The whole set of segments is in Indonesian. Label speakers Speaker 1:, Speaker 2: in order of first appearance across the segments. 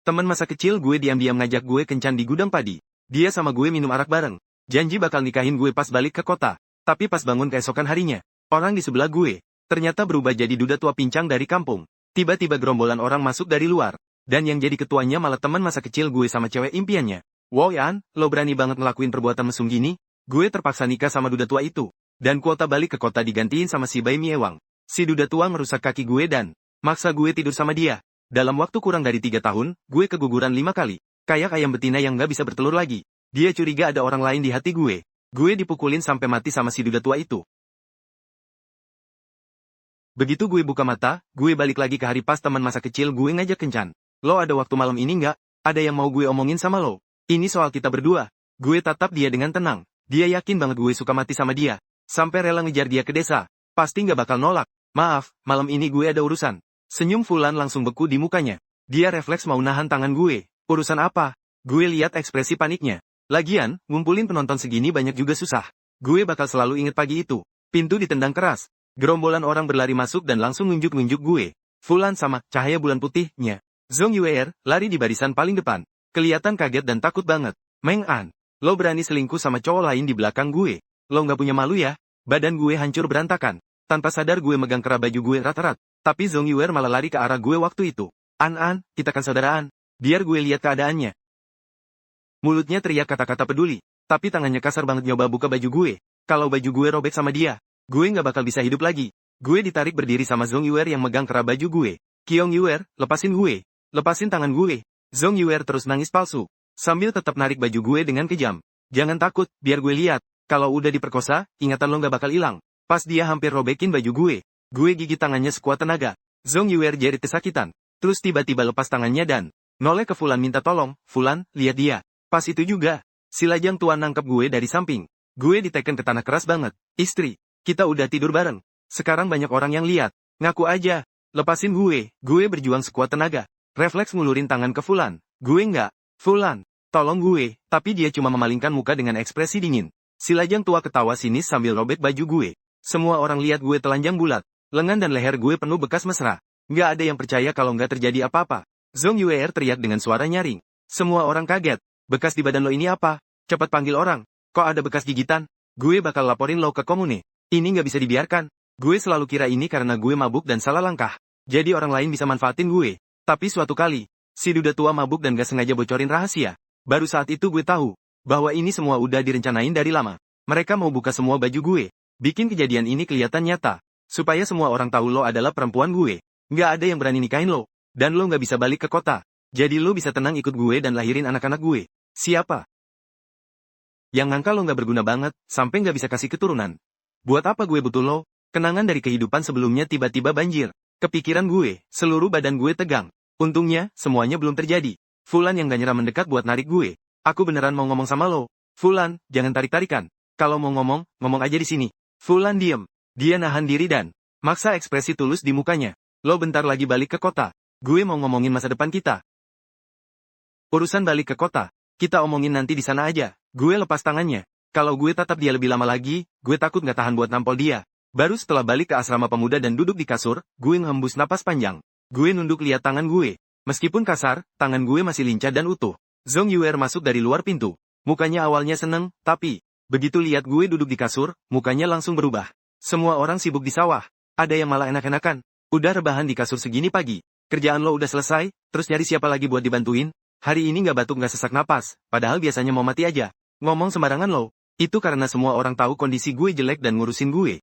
Speaker 1: Teman masa kecil gue diam-diam ngajak gue kencan di gudang padi. Dia sama gue minum arak bareng. Janji bakal nikahin gue pas balik ke kota. Tapi pas bangun keesokan harinya, orang di sebelah gue, ternyata berubah jadi duda tua pincang dari kampung. Tiba-tiba gerombolan orang masuk dari luar. Dan yang jadi ketuanya malah teman masa kecil gue sama cewek impiannya. Wow Yan, lo berani banget ngelakuin perbuatan mesum gini? Gue terpaksa nikah sama duda tua itu. Dan kuota balik ke kota digantiin sama si Bai Miewang. Si duda tua ngerusak kaki gue dan maksa gue tidur sama dia. Dalam waktu kurang dari 3 tahun, gue keguguran 5 kali. Kayak ayam betina yang gak bisa bertelur lagi. Dia curiga ada orang lain di hati gue. Gue dipukulin sampai mati sama si duda tua itu. Begitu gue buka mata, gue balik lagi ke hari pas teman masa kecil gue ngajak kencan. Lo ada waktu malam ini nggak? Ada yang mau gue omongin sama lo. Ini soal kita berdua. Gue tatap dia dengan tenang. Dia yakin banget gue suka mati sama dia. Sampai rela ngejar dia ke desa. Pasti nggak bakal nolak. Maaf, malam ini gue ada urusan. Senyum Fulan langsung beku di mukanya. Dia refleks mau nahan tangan gue. Urusan apa? Gue lihat ekspresi paniknya. Lagian, ngumpulin penonton segini banyak juga susah. Gue bakal selalu inget pagi itu. Pintu ditendang keras. Gerombolan orang berlari masuk dan langsung nunjuk-nunjuk gue. Fulan sama cahaya bulan putihnya. Zhong Yuer lari di barisan paling depan. Kelihatan kaget dan takut banget. Meng An, lo berani selingkuh sama cowok lain di belakang gue. Lo nggak punya malu ya? Badan gue hancur berantakan. Tanpa sadar gue megang kerah baju gue rat-rat. Tapi Zhong Yuer malah lari ke arah gue waktu itu. An, kita kan saudaraan. Biar gue lihat keadaannya. Mulutnya teriak kata-kata peduli. Tapi tangannya kasar banget nyoba buka baju gue. Kalau baju gue robek sama dia, gue nggak bakal bisa hidup lagi. Gue ditarik berdiri sama Zhong Yuer yang megang kerah baju gue. Qiong Yuer, lepasin gue. Lepasin tangan gue. Zhong Yuer terus nangis palsu. Sambil tetap narik baju gue dengan kejam. Jangan takut, biar gue lihat. Kalau udah diperkosa, ingatan lo nggak bakal hilang. Pas dia hampir robekin baju gue gigit tangannya sekuat tenaga. Zhong Yuer jerit kesakitan. Terus tiba-tiba lepas tangannya dan noleh ke Fulan minta tolong. Fulan, lihat dia. Pas itu juga, si lajang tua nangkep gue dari samping. Gue diteken ke tanah keras banget. Istri, kita udah tidur bareng. Sekarang banyak orang yang lihat. Ngaku aja. Lepasin gue. Gue berjuang sekuat tenaga. Refleks ngulurin tangan ke Fulan. Gue nggak. Fulan, tolong gue. Tapi dia cuma memalingkan muka dengan ekspresi dingin. Si lajang tua ketawa sinis sambil robek baju gue. Semua orang lihat gue telanjang bulat. Lengan dan leher gue penuh bekas mesra. Nggak ada yang percaya kalau nggak terjadi apa-apa. Zhong Yuer teriak dengan suara nyaring. Semua orang kaget. Bekas di badan lo ini apa? Cepat panggil orang. Kok ada bekas gigitan? Gue bakal laporin lo ke komune. Ini nggak bisa dibiarkan. Gue selalu kira ini karena gue mabuk dan salah langkah. Jadi orang lain bisa manfaatin gue. Tapi suatu kali, si duda tua mabuk dan gak sengaja bocorin rahasia. Baru saat itu gue tahu bahwa ini semua udah direncanain dari lama. Mereka mau buka semua baju gue. Bikin kejadian ini kelihatan nyata. Supaya semua orang tahu lo adalah perempuan gue. Nggak ada yang berani nikahin lo. Dan lo nggak bisa balik ke kota. Jadi lo bisa tenang ikut gue dan lahirin anak-anak gue. Siapa yang ngangka lo nggak berguna banget, sampai nggak bisa kasih keturunan? Buat apa gue butuh lo? Kenangan dari kehidupan sebelumnya tiba-tiba banjir. Kepikiran gue, seluruh badan gue tegang. Untungnya, semuanya belum terjadi. Fulan yang gak nyerah mendekat buat narik gue. Aku beneran mau ngomong sama lo. Fulan, jangan tarik-tarikan. Kalau mau ngomong, ngomong aja di sini. Fulan diem. Dia nahan diri dan maksa ekspresi tulus di mukanya. Lo bentar lagi balik ke kota. Gue mau ngomongin masa depan kita. Urusan balik ke kota, kita omongin nanti di sana aja. Gue lepas tangannya. Kalau gue tatap dia lebih lama lagi, gue takut gak tahan buat nampol dia. Baru setelah balik ke asrama pemuda dan duduk di kasur, gue ngembus napas panjang. Gue nunduk lihat tangan gue. Meskipun kasar, tangan gue masih lincah dan utuh. Zhong Yuer masuk dari luar pintu. Mukanya awalnya seneng, tapi begitu lihat gue duduk di kasur, mukanya langsung berubah. Semua orang sibuk di sawah. Ada yang malah enak-enakan. Udah rebahan di kasur segini pagi. Kerjaan lo udah selesai, terus nyari siapa lagi buat dibantuin? Hari ini gak batuk gak sesak napas, padahal biasanya mau mati aja. Ngomong sembarangan lo. Itu karena semua orang tahu kondisi gue jelek dan ngurusin gue.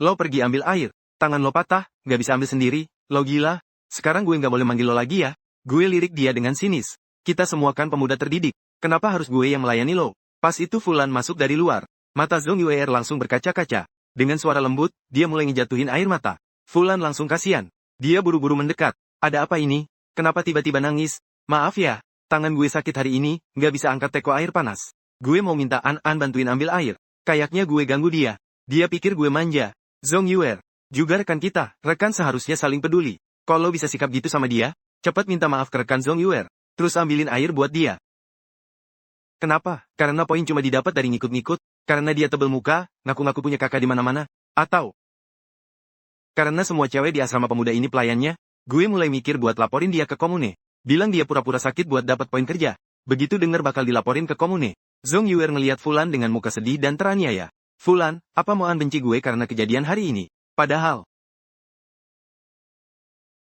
Speaker 1: Lo pergi ambil air. Tangan lo patah, gak bisa ambil sendiri. Lo gila. Sekarang gue gak boleh manggil lo lagi ya. Gue lirik dia dengan sinis. Kita semua kan pemuda terdidik. Kenapa harus gue yang melayani lo? Pas itu Fulan masuk dari luar. Mata Zhong Yuer langsung berkaca-kaca. Dengan suara lembut, dia mulai ngejatuhin air mata. Fulan langsung kasihan. Dia buru-buru mendekat. Ada apa ini? Kenapa tiba-tiba nangis? Maaf ya, tangan gue sakit hari ini, gak bisa angkat teko air panas. Gue mau minta An bantuin ambil air. Kayaknya gue ganggu dia. Dia pikir gue manja. Zhong Yuer, juga rekan kita, rekan seharusnya saling peduli. Kalau bisa sikap gitu sama dia, cepat minta maaf ke rekan Zhong Yuer. Terus ambilin air buat dia. Kenapa? Karena poin cuma didapat dari ngikut-ngikut? Karena dia tebel muka, ngaku-ngaku punya kakak di mana-mana? Atau karena semua cewek di asrama pemuda ini pelayannya? Gue mulai mikir buat laporin dia ke komune. Bilang dia pura-pura sakit buat dapat poin kerja. Begitu denger bakal dilaporin ke komune. Zhong Yuer ngeliat Fulan dengan muka sedih dan teraniaya. Fulan, apa mau An benci gue karena kejadian hari ini? Padahal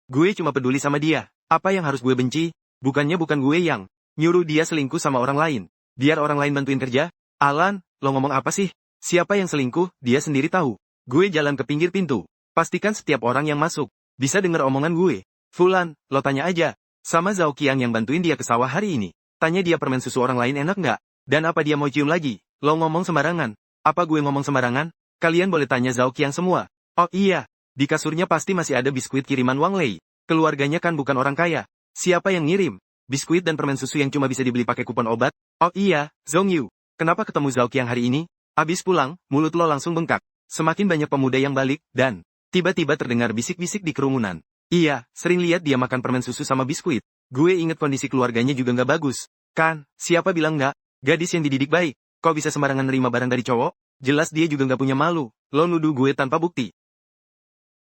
Speaker 1: gue cuma peduli sama dia. Apa yang harus gue benci? Bukan gue yang nyuruh dia selingkuh sama orang lain. Biar orang lain bantuin kerja? Alan, lo ngomong apa sih? Siapa yang selingkuh, dia sendiri tahu. Gue jalan ke pinggir pintu. Pastikan setiap orang yang masuk bisa denger omongan gue. Fulan, lo tanya aja. Sama Zhao Qiang yang bantuin dia ke sawah hari ini. Tanya dia permen susu orang lain enak nggak? Dan apa dia mau cium lagi? Lo ngomong sembarangan. Apa gue ngomong sembarangan? Kalian boleh tanya Zhao Qiang semua. Oh iya, di kasurnya pasti masih ada biskuit kiriman Wang Lei. Keluarganya kan bukan orang kaya. Siapa yang ngirim? Biskuit dan permen susu yang cuma bisa dibeli pakai kupon obat? Oh iya, Zhong Yu. Kenapa ketemu Zhao Qiang hari ini? Abis pulang, mulut lo langsung bengkak. Semakin banyak pemuda yang balik, dan tiba-tiba terdengar bisik-bisik di kerumunan. Iya, sering lihat dia makan permen susu sama biskuit. Gue inget kondisi keluarganya juga nggak bagus. Kan, siapa bilang nggak? Gadis yang dididik baik. Kok bisa sembarangan nerima barang dari cowok? Jelas dia juga nggak punya malu. Lo nuduh gue tanpa bukti.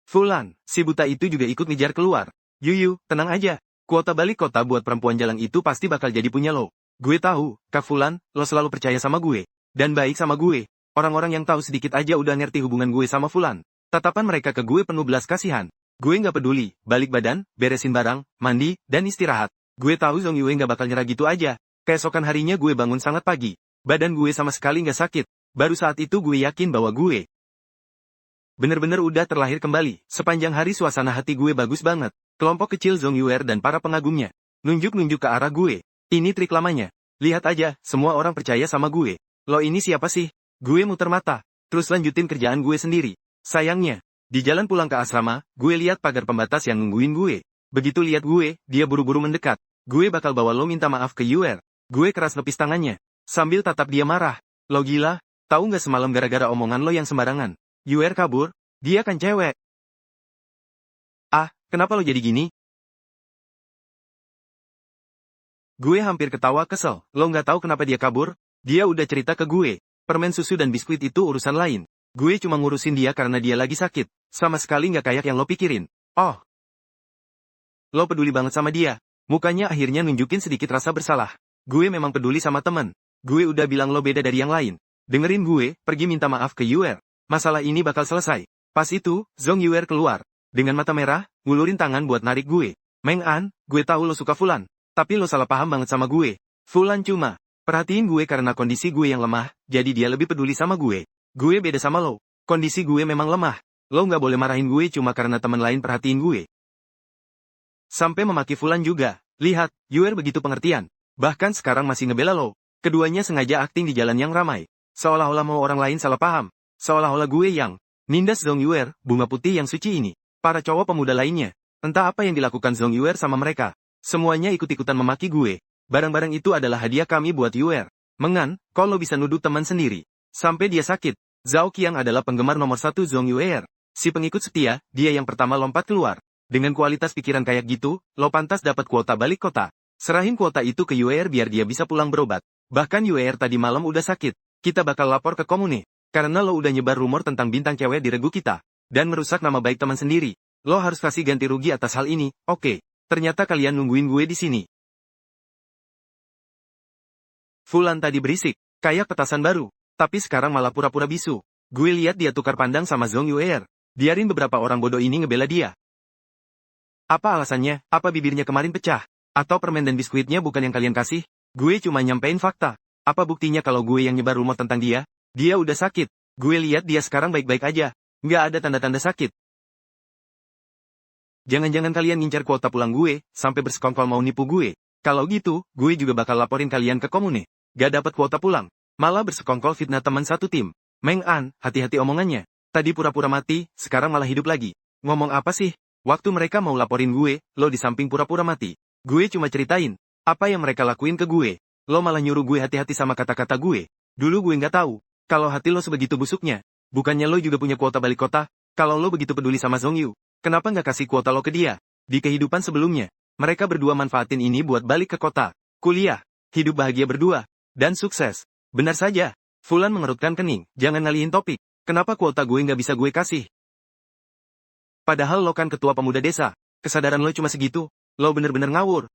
Speaker 1: Fulan, si buta itu juga ikut ngejar keluar. Yuyu, tenang aja. Kuota balik kota buat perempuan jalan itu pasti bakal jadi punya lo. Gue tahu, Kak Fulan, lo selalu percaya sama gue. Dan baik sama gue. Orang-orang yang tahu sedikit aja udah ngerti hubungan gue sama Fulan. Tatapan mereka ke gue penuh belas kasihan. Gue nggak peduli, balik badan, beresin barang, mandi, dan istirahat. Gue tahu Zhong Yue nggak bakal nyerah gitu aja. Keesokan harinya gue bangun sangat pagi. Badan gue sama sekali nggak sakit. Baru saat itu gue yakin bahwa gue bener-bener udah terlahir kembali. Sepanjang hari suasana hati gue bagus banget. Kelompok kecil Zhong Yuer dan para pengagumnya nunjuk-nunjuk ke arah gue. Ini trik lamanya. Lihat aja, semua orang percaya sama gue. Lo ini siapa sih? Gue muter mata. Terus lanjutin kerjaan gue sendiri. Sayangnya, di jalan pulang ke asrama, gue lihat pagar pembatas yang nungguin gue. Begitu lihat gue, dia buru-buru mendekat. Gue bakal bawa lo minta maaf ke Yuer. Gue keras lepis tangannya. Sambil tatap dia marah. Lo gila? Tahu nggak semalam gara-gara omongan lo yang sembarangan? Yuer kabur? Dia kan cewek. Ah, kenapa lo jadi gini? Gue hampir ketawa kesel. Lo nggak tahu kenapa dia kabur? Dia udah cerita ke gue. Permen susu dan biskuit itu urusan lain. Gue cuma ngurusin dia karena dia lagi sakit. Sama sekali nggak kayak yang lo pikirin. Oh. Lo peduli banget sama dia. Mukanya akhirnya nunjukin sedikit rasa bersalah. Gue memang peduli sama temen. Gue udah bilang lo beda dari yang lain. Dengerin gue, pergi minta maaf ke Yuer. Masalah ini bakal selesai. Pas itu, Zhong Yuer keluar. Dengan mata merah, ngulurin tangan buat narik gue. Meng An, gue tahu lo suka Fulan. Tapi lo salah paham banget sama gue. Fulan cuma perhatiin gue karena kondisi gue yang lemah, jadi dia lebih peduli sama gue. Gue beda sama lo. Kondisi gue memang lemah. Lo nggak boleh marahin gue cuma karena teman lain perhatiin gue. Sampai memaki Fulan juga. Lihat, Yuer begitu pengertian. Bahkan sekarang masih ngebela lo. Keduanya sengaja akting di jalan yang ramai. Seolah-olah mau orang lain salah paham. Seolah-olah gue yang nindas Zhong Yuer, bunga putih yang suci ini. Para cowok pemuda lainnya. Entah apa yang dilakukan Zhong Yuer sama mereka. Semuanya ikut-ikutan memaki gue. Barang-barang itu adalah hadiah kami buat Yuer. Mengan, kalau bisa nuduh teman sendiri. Sampai dia sakit. Zhao Qiang adalah penggemar nomor 1 Zhong Yuer. Si pengikut setia, dia yang pertama lompat keluar. Dengan kualitas pikiran kayak gitu, lo pantas dapat kuota balik kota. Serahin kuota itu ke Yuer biar dia bisa pulang berobat. Bahkan Yuer tadi malam udah sakit. Kita bakal lapor ke komune. Karena lo udah nyebar rumor tentang bintang cewek di regu kita. Dan merusak nama baik teman sendiri. Lo harus kasih ganti rugi atas hal ini, oke. Ternyata kalian nungguin gue di sini. Fulan tadi berisik, kayak petasan baru. Tapi sekarang malah pura-pura bisu. Gue lihat dia tukar pandang sama Zhong Yuer. Biarin beberapa orang bodoh ini ngebela dia. Apa alasannya? Apa bibirnya kemarin pecah? Atau permen dan biskuitnya bukan yang kalian kasih? Gue cuma nyampein fakta. Apa buktinya kalau gue yang nyebar rumor tentang dia? Dia udah sakit. Gue lihat dia sekarang baik-baik aja. Nggak ada tanda-tanda sakit. Jangan-jangan kalian ngincar kuota pulang gue, sampai bersekongkol mau nipu gue. Kalau gitu, gue juga bakal laporin kalian ke komune. Gak dapat kuota pulang. Malah bersekongkol fitnah teman satu tim. Meng An, hati-hati omongannya. Tadi pura-pura mati, sekarang malah hidup lagi. Ngomong apa sih? Waktu mereka mau laporin gue, lo di samping pura-pura mati. Gue cuma ceritain apa yang mereka lakuin ke gue. Lo malah nyuruh gue hati-hati sama kata-kata gue. Dulu gue nggak tahu. Kalau hati lo sebegitu busuknya, bukannya lo juga punya kuota balik kota? Kalau lo begitu peduli sama Zhong Yu, kenapa nggak kasih kuota lo ke dia? Di kehidupan sebelumnya, mereka berdua manfaatin ini buat balik ke kota, kuliah, hidup bahagia berdua, dan sukses. Benar saja. Fulan mengerutkan kening, jangan ngalihin topik. Kenapa kuota gue nggak bisa gue kasih? Padahal lo kan ketua pemuda desa. Kesadaran lo cuma segitu? Lo bener-bener ngawur.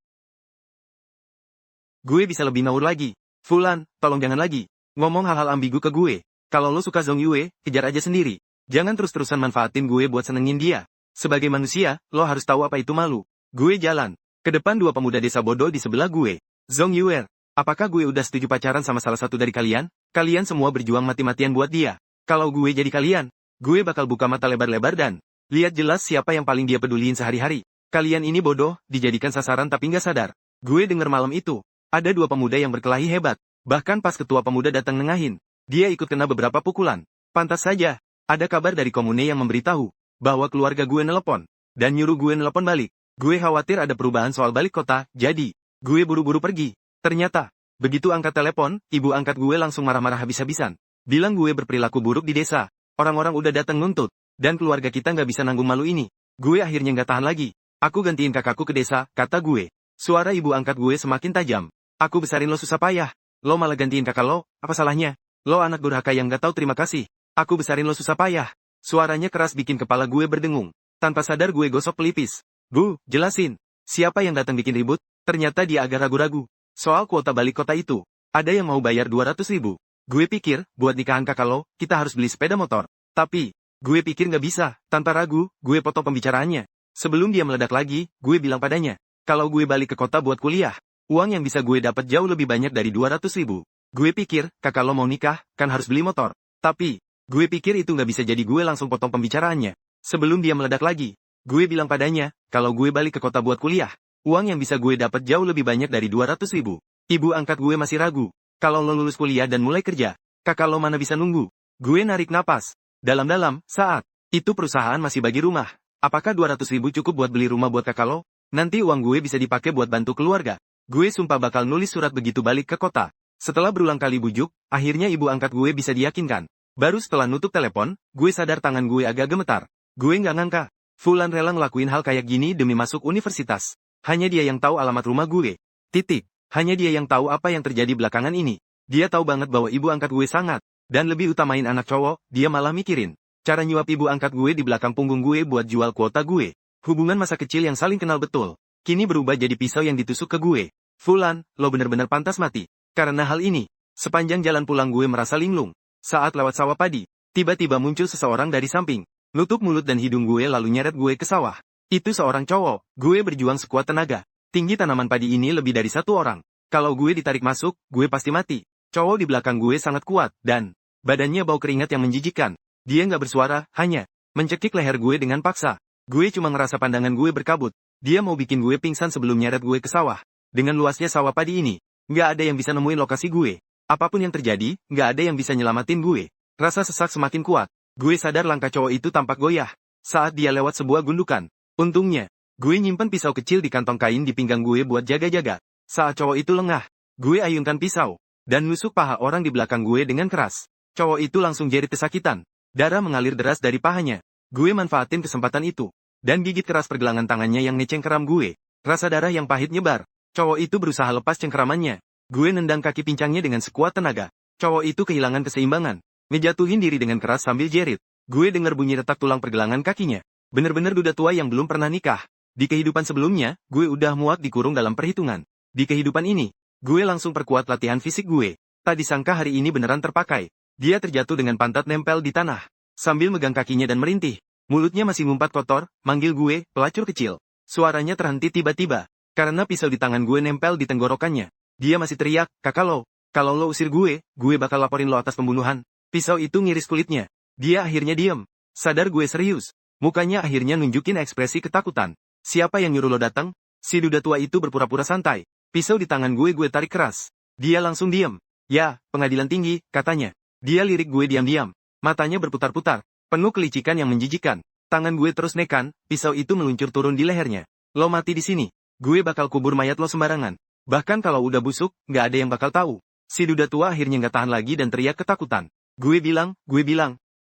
Speaker 1: Gue bisa lebih ngawur lagi. Fulan, tolong jangan lagi ngomong hal-hal ambigu ke gue. Kalau lo suka Zhong Yue, kejar aja sendiri. Jangan terus-terusan manfaatin gue buat senengin dia. Sebagai manusia, lo harus tahu apa itu malu. Gue jalan ke depan dua pemuda desa bodoh di sebelah gue. Zhong Yue, apakah gue udah setuju pacaran sama salah satu dari kalian? Kalian semua berjuang mati-matian buat dia. Kalau gue jadi kalian, gue bakal buka mata lebar-lebar dan lihat jelas siapa yang paling dia peduliin sehari-hari. Kalian ini bodoh, dijadikan sasaran tapi nggak sadar. Gue denger malam itu, ada dua pemuda yang berkelahi hebat. Bahkan pas ketua pemuda datang nengahin, dia ikut kena beberapa pukulan. Pantas saja, ada kabar dari komune yang memberitahu bahwa keluarga gue nelepon dan nyuruh gue nelepon balik. Gue khawatir ada perubahan soal balik kota, jadi gue buru-buru pergi. Ternyata, begitu angkat telepon, ibu angkat gue langsung marah-marah habis-habisan. Bilang gue berperilaku buruk di desa. Orang-orang udah datang nuntut, dan keluarga kita nggak bisa nanggung malu ini. Gue akhirnya nggak tahan lagi. Aku gantiin kakakku ke desa, kata gue. Suara ibu angkat gue semakin tajam. Aku besarin lo susah payah. Lo malah gantiin kakak lo, apa salahnya? Lo anak durhaka yang gak tahu terima kasih. Aku besarin lo susah payah. Suaranya keras bikin kepala gue berdengung. Tanpa sadar gue gosok pelipis. Bu, jelasin. Siapa yang datang bikin ribut? Ternyata dia agak ragu-ragu. Soal kuota balik kota itu. Ada yang mau bayar 200.000. Gue pikir, buat nikahan kakak lo, kita harus beli sepeda motor. Tapi, gue pikir gak bisa. Tanpa ragu, gue potong pembicaraannya. Sebelum dia meledak lagi, gue bilang padanya. Kalau gue balik ke kota buat kuliah, uang yang bisa gue dapat jauh lebih banyak dari 200.000. Gue pikir, kakak lo mau nikah, kan harus beli motor. Tapi, gue pikir itu nggak bisa jadi gue langsung potong pembicaraannya. Sebelum dia meledak lagi, gue bilang padanya, kalau gue balik ke kota buat kuliah, uang yang bisa gue dapat jauh lebih banyak dari 200.000. Ibu angkat gue masih ragu. Kalau lo lulus kuliah dan mulai kerja, kakak lo mana bisa nunggu? Gue narik napas. Dalam-dalam, saat itu perusahaan masih bagi rumah. Apakah 200.000 cukup buat beli rumah buat kakak lo? Nanti uang gue bisa dipakai buat bantu keluarga. Gue sumpah bakal nulis surat begitu balik ke kota. Setelah berulang kali bujuk, akhirnya ibu angkat gue bisa diyakinkan. Baru setelah nutup telepon, gue sadar tangan gue agak gemetar. Gue nggak ngangka. Fulan rela ngelakuin hal kayak gini demi masuk universitas. Hanya dia yang tahu alamat rumah gue. Titik. Hanya dia yang tahu apa yang terjadi belakangan ini. Dia tahu banget bahwa ibu angkat gue sangat. Dan lebih utamain anak cowok, dia malah mikirin cara nyuap ibu angkat gue di belakang punggung gue buat jual kuota gue. Hubungan masa kecil yang saling kenal betul. Kini berubah jadi pisau yang ditusuk ke gue. Fulan, lo bener-bener pantas mati. Karena hal ini, sepanjang jalan pulang gue merasa linglung. Saat lewat sawah padi, tiba-tiba muncul seseorang dari samping. Nutup mulut dan hidung gue lalu nyeret gue ke sawah. Itu seorang cowok. Gue berjuang sekuat tenaga. Tinggi tanaman padi ini lebih dari satu orang. Kalau gue ditarik masuk, gue pasti mati. Cowok di belakang gue sangat kuat, dan badannya bau keringat yang menjijikkan. Dia nggak bersuara, hanya mencekik leher gue dengan paksa. Gue cuma ngerasa pandangan gue berkabut. Dia mau bikin gue pingsan sebelum nyeret gue ke sawah. Dengan luasnya sawah padi ini, nggak ada yang bisa nemuin lokasi gue. Apapun yang terjadi, nggak ada yang bisa nyelamatin gue. Rasa sesak semakin kuat. Gue sadar langkah cowok itu tampak goyah saat dia lewat sebuah gundukan. Untungnya, gue nyimpen pisau kecil di kantong kain di pinggang gue buat jaga-jaga. Saat cowok itu lengah, gue ayunkan pisau dan nusuk paha orang di belakang gue dengan keras. Cowok itu langsung jerit kesakitan. Darah mengalir deras dari pahanya. Gue manfaatin kesempatan itu dan gigit keras pergelangan tangannya yang ngecengkeram gue. Rasa darah yang pahit nyebar. Cowok itu berusaha lepas cengkeramannya. Gue nendang kaki pincangnya dengan sekuat tenaga. Cowok itu kehilangan keseimbangan. Ngejatuhin diri dengan keras sambil jerit. Gue dengar bunyi retak tulang pergelangan kakinya. Bener-bener duda tua yang belum pernah nikah. Di kehidupan sebelumnya, gue udah muak dikurung dalam perhitungan. Di kehidupan ini, gue langsung perkuat latihan fisik gue. Tak disangka hari ini beneran terpakai. Dia terjatuh dengan pantat nempel di tanah. Sambil megang kakinya dan merintih. Mulutnya masih ngumpat kotor, manggil gue, pelacur kecil. Suaranya terhenti tiba-tiba. Karena pisau di tangan gue nempel di tenggorokannya. Dia masih teriak, kakak lo. Kalau lo usir gue bakal laporin lo atas pembunuhan. Pisau itu ngiris kulitnya. Dia akhirnya diem. Sadar gue serius. Mukanya akhirnya nunjukin ekspresi ketakutan. Siapa yang nyuruh lo datang? Si duda tua itu berpura-pura santai. Pisau di tangan gue tarik keras. Dia langsung diem. Ya, pengadilan tinggi, katanya. Dia lirik gue diam-diam. Matanya berputar-putar. Penuh kelicikan yang menjijikan. Tangan gue terus nekan, pisau itu meluncur turun di lehernya. Lo mati di sini. Gue bakal kubur mayat lo sembarangan. Bahkan kalau udah busuk, nggak ada yang bakal tahu. Si duda tua akhirnya nggak tahan lagi dan teriak ketakutan. Gue bilang,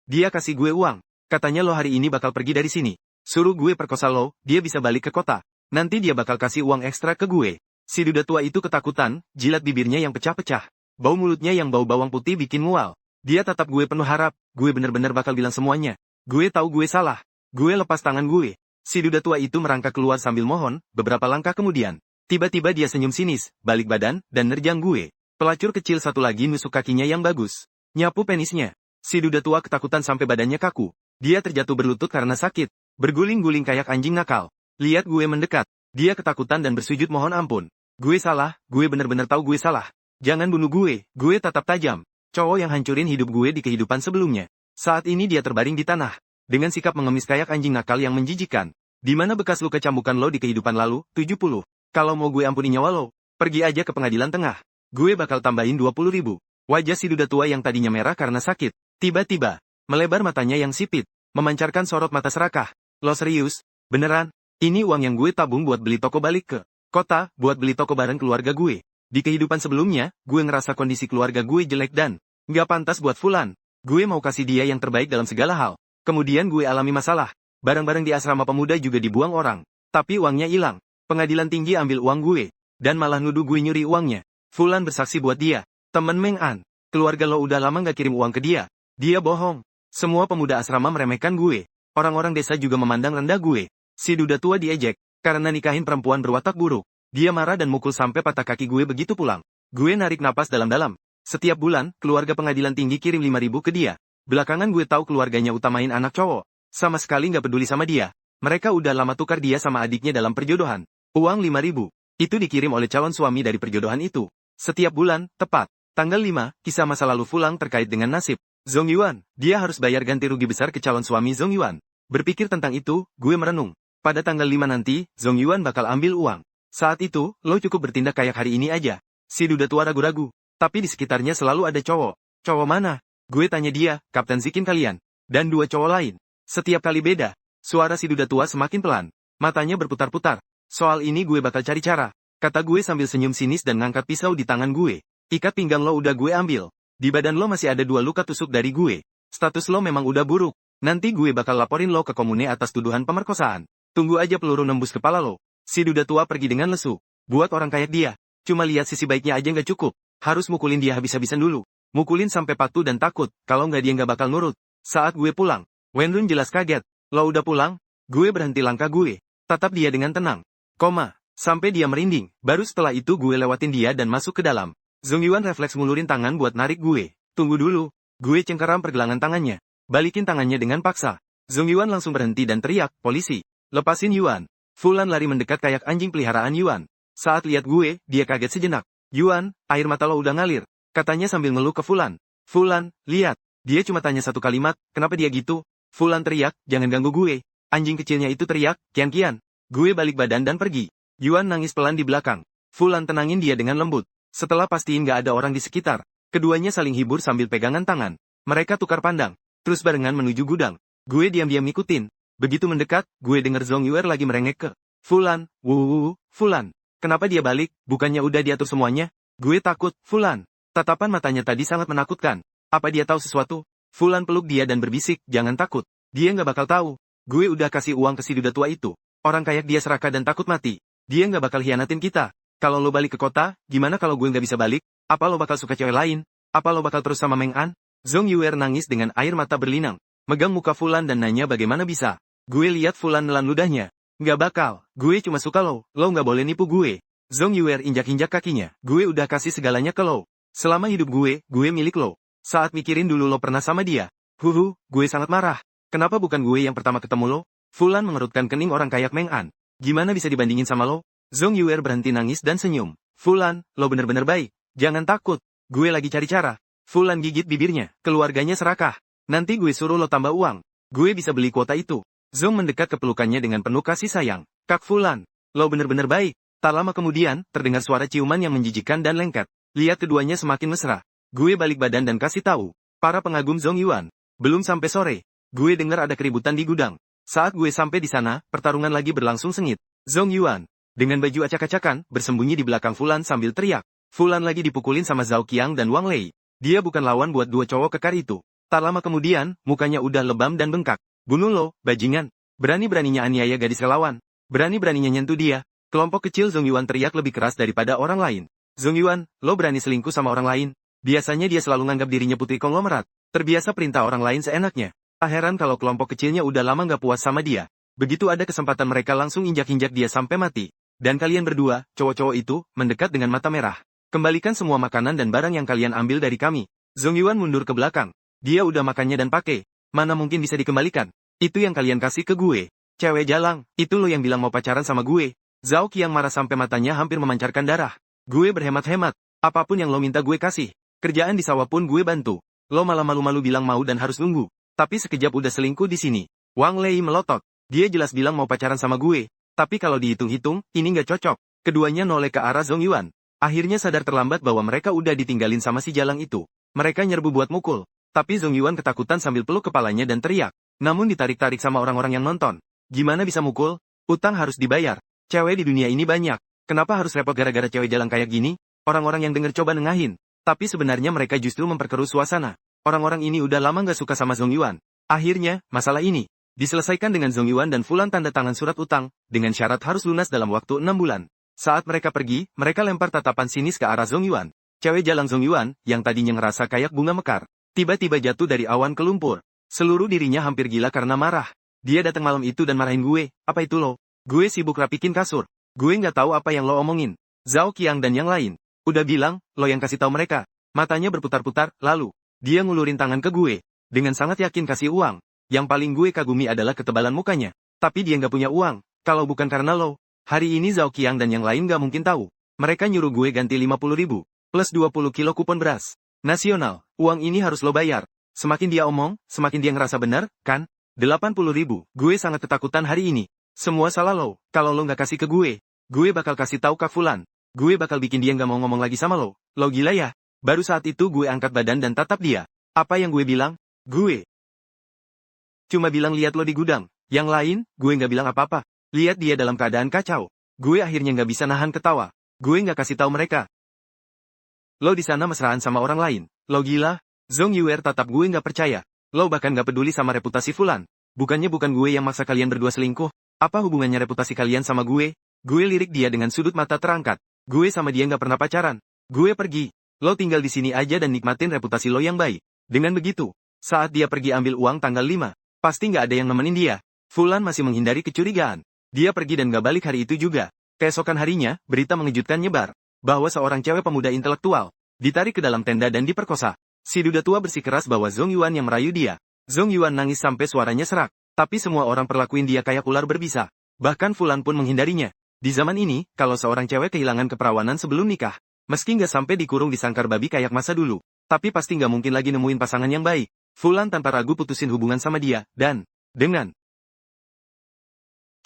Speaker 1: dia kasih gue uang. Katanya lo hari ini bakal pergi dari sini. Suruh gue perkosa lo, dia bisa balik ke kota. Nanti dia bakal kasih uang ekstra ke gue. Si duda tua itu ketakutan, jilat bibirnya yang pecah-pecah. Bau mulutnya yang bau bawang putih bikin mual. Dia tatap gue penuh harap, gue bener-bener bakal bilang semuanya. Gue tahu gue salah. Gue lepas tangan gue. Si duda tua itu merangkak keluar sambil mohon, beberapa langkah kemudian. Tiba-tiba dia senyum sinis, balik badan, dan nerjang gue. Pelacur kecil satu lagi nusuk kakinya yang bagus. Nyapu penisnya. Si duda tua ketakutan sampai badannya kaku. Dia terjatuh berlutut karena sakit. Berguling-guling kayak anjing nakal. Lihat gue mendekat. Dia ketakutan dan bersujud mohon ampun. Gue salah, gue bener-bener tahu gue salah. Jangan bunuh gue tatap tajam. Cowok yang hancurin hidup gue di kehidupan sebelumnya. Saat ini dia terbaring di tanah. Dengan sikap mengemis kayak anjing nakal yang menjijikan. Di mana bekas luka cambukan lo di kehidupan lalu, 70. Kalau mau gue ampuni nyawa lo, pergi aja ke pengadilan tengah. Gue bakal tambahin 20.000. Wajah si duda tua yang tadinya merah karena sakit. Tiba-tiba, melebar matanya yang sipit. Memancarkan sorot mata serakah. Lo serius? Beneran? Ini uang yang gue tabung buat beli toko balik ke kota, buat beli toko bareng keluarga gue. Di kehidupan sebelumnya, gue ngerasa kondisi keluarga gue jelek dan nggak pantas buat Fulan. Gue mau kasih dia yang terbaik dalam segala hal. Kemudian gue alami masalah. Barang-barang di asrama pemuda juga dibuang orang. Tapi uangnya hilang. Pengadilan tinggi ambil uang gue. Dan malah nuduh gue nyuri uangnya. Fulan bersaksi buat dia. Temen Meng An. Keluarga lo udah lama gak kirim uang ke dia. Dia bohong. Semua pemuda asrama meremehkan gue. Orang-orang desa juga memandang rendah gue. Si duda tua diejek. Karena nikahin perempuan berwatak buruk. Dia marah dan mukul sampai patah kaki gue begitu pulang. Gue narik napas dalam-dalam. Setiap bulan, keluarga pengadilan tinggi kirim 5.000 ke dia. Belakangan gue tahu keluarganya utamain anak cowok. Sama sekali nggak peduli sama dia. Mereka udah lama tukar dia sama adiknya dalam perjodohan. Uang 5.000. Itu dikirim oleh calon suami dari perjodohan itu. Setiap bulan, tepat. Tanggal 5, kisah masa lalu Fulang terkait dengan nasib Zhong Yuan. Dia harus bayar ganti rugi besar ke calon suami Zhong Yuan. Berpikir tentang itu, gue merenung. Pada tanggal 5 nanti, Zhong Yuan bakal ambil uang. Saat itu, lo cukup bertindak kayak hari ini aja. Si duda tua ragu-ragu. Tapi di sekitarnya selalu ada cowok. Cowok mana? Gue tanya dia, Kapten Zikin kalian. Dan 2 cowok lain. Setiap kali beda. Suara si duda tua semakin pelan. Matanya berputar-putar. Soal ini gue bakal cari cara. Kata gue sambil senyum sinis dan ngangkat pisau di tangan gue. Ikat pinggang lo udah gue ambil. Di badan lo masih ada 2 luka tusuk dari gue. Status lo memang udah buruk. Nanti gue bakal laporin lo ke komune atas tuduhan pemerkosaan. Tunggu aja peluru nembus kepala lo. Si duda tua pergi dengan lesu. Buat orang kayak dia. Cuma lihat sisi baiknya aja nggak cukup. Harus mukulin dia habis-habisan dulu. Mukulin sampai patuh dan takut, kalau nggak dia nggak bakal nurut. Saat gue pulang, Wenlun jelas kaget. Lo udah pulang? Gue berhenti langkah gue. Tatap dia dengan tenang. Sampai dia merinding. Baru setelah itu gue lewatin dia dan masuk ke dalam. Zhong Yuan refleks ngulurin tangan buat narik gue. Tunggu dulu. Gue cengkeram pergelangan tangannya. Balikin tangannya dengan paksa. Zhong Yuan langsung berhenti dan teriak, polisi. Lepasin Yuan. Fulan lari mendekat kayak anjing peliharaan Yuan. Saat lihat gue, dia kaget sejenak. Yuan, air mata lo udah ngalir. Katanya sambil ngeluh ke Fulan. Fulan, lihat. Dia cuma tanya satu kalimat, kenapa dia gitu? Fulan teriak, jangan ganggu gue. Anjing kecilnya itu teriak, kian-kian. Gue balik badan dan pergi. Yuan nangis pelan di belakang. Fulan tenangin dia dengan lembut. Setelah pastiin gak ada orang di sekitar, keduanya saling hibur sambil pegangan tangan. Mereka tukar pandang, terus barengan menuju gudang. Gue diam-diam ngikutin. Begitu mendekat, gue denger Zhong Yuan lagi merengek ke Fulan. Fulan. Kenapa dia balik? Bukannya udah diatur semuanya? Gue takut, Fulan. Tatapan matanya tadi sangat menakutkan. Apa dia tahu sesuatu? Fulan peluk dia dan berbisik, jangan takut. Dia nggak bakal tahu. Gue udah kasih uang ke si duda tua itu. Orang kayak dia serakah dan takut mati. Dia nggak bakal hianatin kita. Kalau lo balik ke kota, gimana kalau gue nggak bisa balik? Apa lo bakal suka cewek lain? Apa lo bakal terus sama Meng An? Zhong Yuan nangis dengan air mata berlinang. Megang muka Fulan dan nanya bagaimana bisa. Gue lihat Fulan nelan ludahnya. Nggak bakal. Gue cuma suka lo. Lo nggak boleh nipu gue. Zhong Yuan injak-injak kakinya. Gue udah kasih segalanya ke lo. Selama hidup gue milik lo. Saat mikirin dulu lo pernah sama dia. Gue sangat marah. Kenapa bukan gue yang pertama ketemu lo? Fulan mengerutkan kening orang kayak Meng An. Gimana bisa dibandingin sama lo? Zhong Yuan berhenti nangis dan senyum. Fulan, lo bener-bener baik. Jangan takut. Gue lagi cari cara. Fulan gigit bibirnya. Keluarganya serakah. Nanti gue suruh lo tambah uang. Gue bisa beli kuota itu. Zhong mendekat ke pelukannya dengan penuh kasih sayang. Kak Fulan, lo bener-bener baik. Tak lama kemudian, terdengar suara ciuman yang menjijikan dan lengket. Lihat keduanya semakin mesra. Gue balik badan dan kasih tahu. Para pengagum Zhong Yuan. Belum sampai sore. Gue dengar ada keributan di gudang. Saat gue sampai di sana, pertarungan lagi berlangsung sengit. Zhong Yuan, dengan baju acak-acakan, bersembunyi di belakang Fulan sambil teriak. Fulan lagi dipukulin sama Zhao Qiang dan Wang Lei. Dia bukan lawan buat 2 cowok kekar itu. Tak lama kemudian, mukanya udah lebam dan bengkak. Bunuh lo, bajingan. Berani-beraninya aniaya gadis relawan. Berani-beraninya nyentuh dia. Kelompok kecil Zhong Yuan teriak lebih keras daripada orang lain. Zhong Yuan, lo berani selingkuh sama orang lain? Biasanya dia selalu nganggap dirinya putri konglomerat. Terbiasa perintah orang lain seenaknya. Tak heran kalau kelompok kecilnya udah lama nggak puas sama dia. Begitu ada kesempatan mereka langsung injak-injak dia sampai mati. Dan kalian berdua, cowok-cowok itu, mendekat dengan mata merah. Kembalikan semua makanan dan barang yang kalian ambil dari kami. Zhong Yuan mundur ke belakang. Dia udah makannya dan pakai. Mana mungkin bisa dikembalikan? Itu yang kalian kasih ke gue. Cewek jalang, itu lo yang bilang mau pacaran sama gue. Zhao Qiang marah sampai matanya hampir memancarkan darah. Gue berhemat-hemat. Apapun yang lo minta gue kasih. Kerjaan di sawah pun gue bantu. Lo malah malu-malu bilang mau dan harus nunggu. Tapi sekejap udah selingkuh di sini. Wang Lei melotot. Dia jelas bilang mau pacaran sama gue. Tapi kalau dihitung-hitung, ini nggak cocok. Keduanya noleh ke arah Zhong Yuan. Akhirnya sadar terlambat bahwa mereka udah ditinggalin sama si jalang itu. Mereka nyerbu buat mukul. Tapi Zhong Yuan ketakutan sambil peluk kepalanya dan teriak. Namun ditarik-tarik sama orang-orang yang nonton. Gimana bisa mukul? Utang harus dibayar. Cewek di dunia ini banyak. Kenapa harus repot gara-gara cewek jalang kayak gini? Orang-orang yang denger coba nengahin. Tapi sebenarnya mereka justru memperkeruh suasana. Orang-orang ini udah lama nggak suka sama Zhong Yuan. Akhirnya, masalah ini diselesaikan dengan Zhong Yuan dan Fulan tanda tangan surat utang, dengan syarat harus lunas dalam waktu 6 bulan. Saat mereka pergi, mereka lempar tatapan sinis ke arah Zhong Yuan. Cewek jalang Zhong Yuan, yang tadinya ngerasa kayak bunga mekar, tiba-tiba jatuh dari awan ke lumpur. Seluruh dirinya hampir gila karena marah. Dia datang malam itu dan marahin gue, apa itu lo? Gue sibuk rapikin kasur. Gue nggak tahu apa yang lo omongin. Zhao Qiang dan yang lain. Udah bilang, lo yang kasih tahu mereka. Matanya berputar-putar, lalu, dia ngulurin tangan ke gue. Dengan sangat yakin kasih uang. Yang paling gue kagumi adalah ketebalan mukanya. Tapi dia nggak punya uang. Kalau bukan karena lo. Hari ini Zhao Qiang dan yang lain nggak mungkin tahu. Mereka nyuruh gue ganti 50.000. Plus 20 kilo kupon beras. Nasional, uang ini harus lo bayar. Semakin dia omong, semakin dia ngerasa benar, kan? 80.000. Gue sangat ketakutan hari ini. Semua salah lo. Kalau lo nggak kasih ke gue bakal kasih tahu Kak Fulan. Gue bakal bikin dia nggak mau ngomong lagi sama lo. Lo gila ya? Baru saat itu gue angkat badan dan tatap dia. Apa yang gue bilang? Gue cuma bilang lihat lo di gudang. Yang lain, gue nggak bilang apa-apa. Lihat dia dalam keadaan kacau. Gue akhirnya nggak bisa nahan ketawa. Gue nggak kasih tahu mereka. Lo di sana mesraan sama orang lain. Lo gila? Zhong Yuer tatap gue nggak percaya. Lo bahkan nggak peduli sama reputasi Fulan. Bukannya bukan gue yang maksa kalian berdua selingkuh. Apa hubungannya reputasi kalian sama gue? Gue lirik dia dengan sudut mata terangkat. Gue sama dia nggak pernah pacaran. Gue pergi. Lo tinggal di sini aja dan nikmatin reputasi lo yang baik. Dengan begitu, saat dia pergi ambil uang tanggal 5, pasti nggak ada yang nemenin dia. Fulan masih menghindari kecurigaan. Dia pergi dan nggak balik hari itu juga. Keesokan harinya, berita mengejutkan nyebar. Bahwa seorang cewek pemuda intelektual ditarik ke dalam tenda dan diperkosa. Si duda tua bersikeras bahwa Zhong Yuan yang merayu dia. Zhong Yuan nangis sampai suaranya serak. Tapi semua orang perlakuin dia kayak ular berbisa. Bahkan Fulan pun menghindarinya. Di zaman ini, kalau seorang cewek kehilangan keperawanan sebelum nikah, meski nggak sampai dikurung di sangkar babi kayak masa dulu, tapi pasti nggak mungkin lagi nemuin pasangan yang baik. Fulan tanpa ragu putusin hubungan sama dia, dan dengan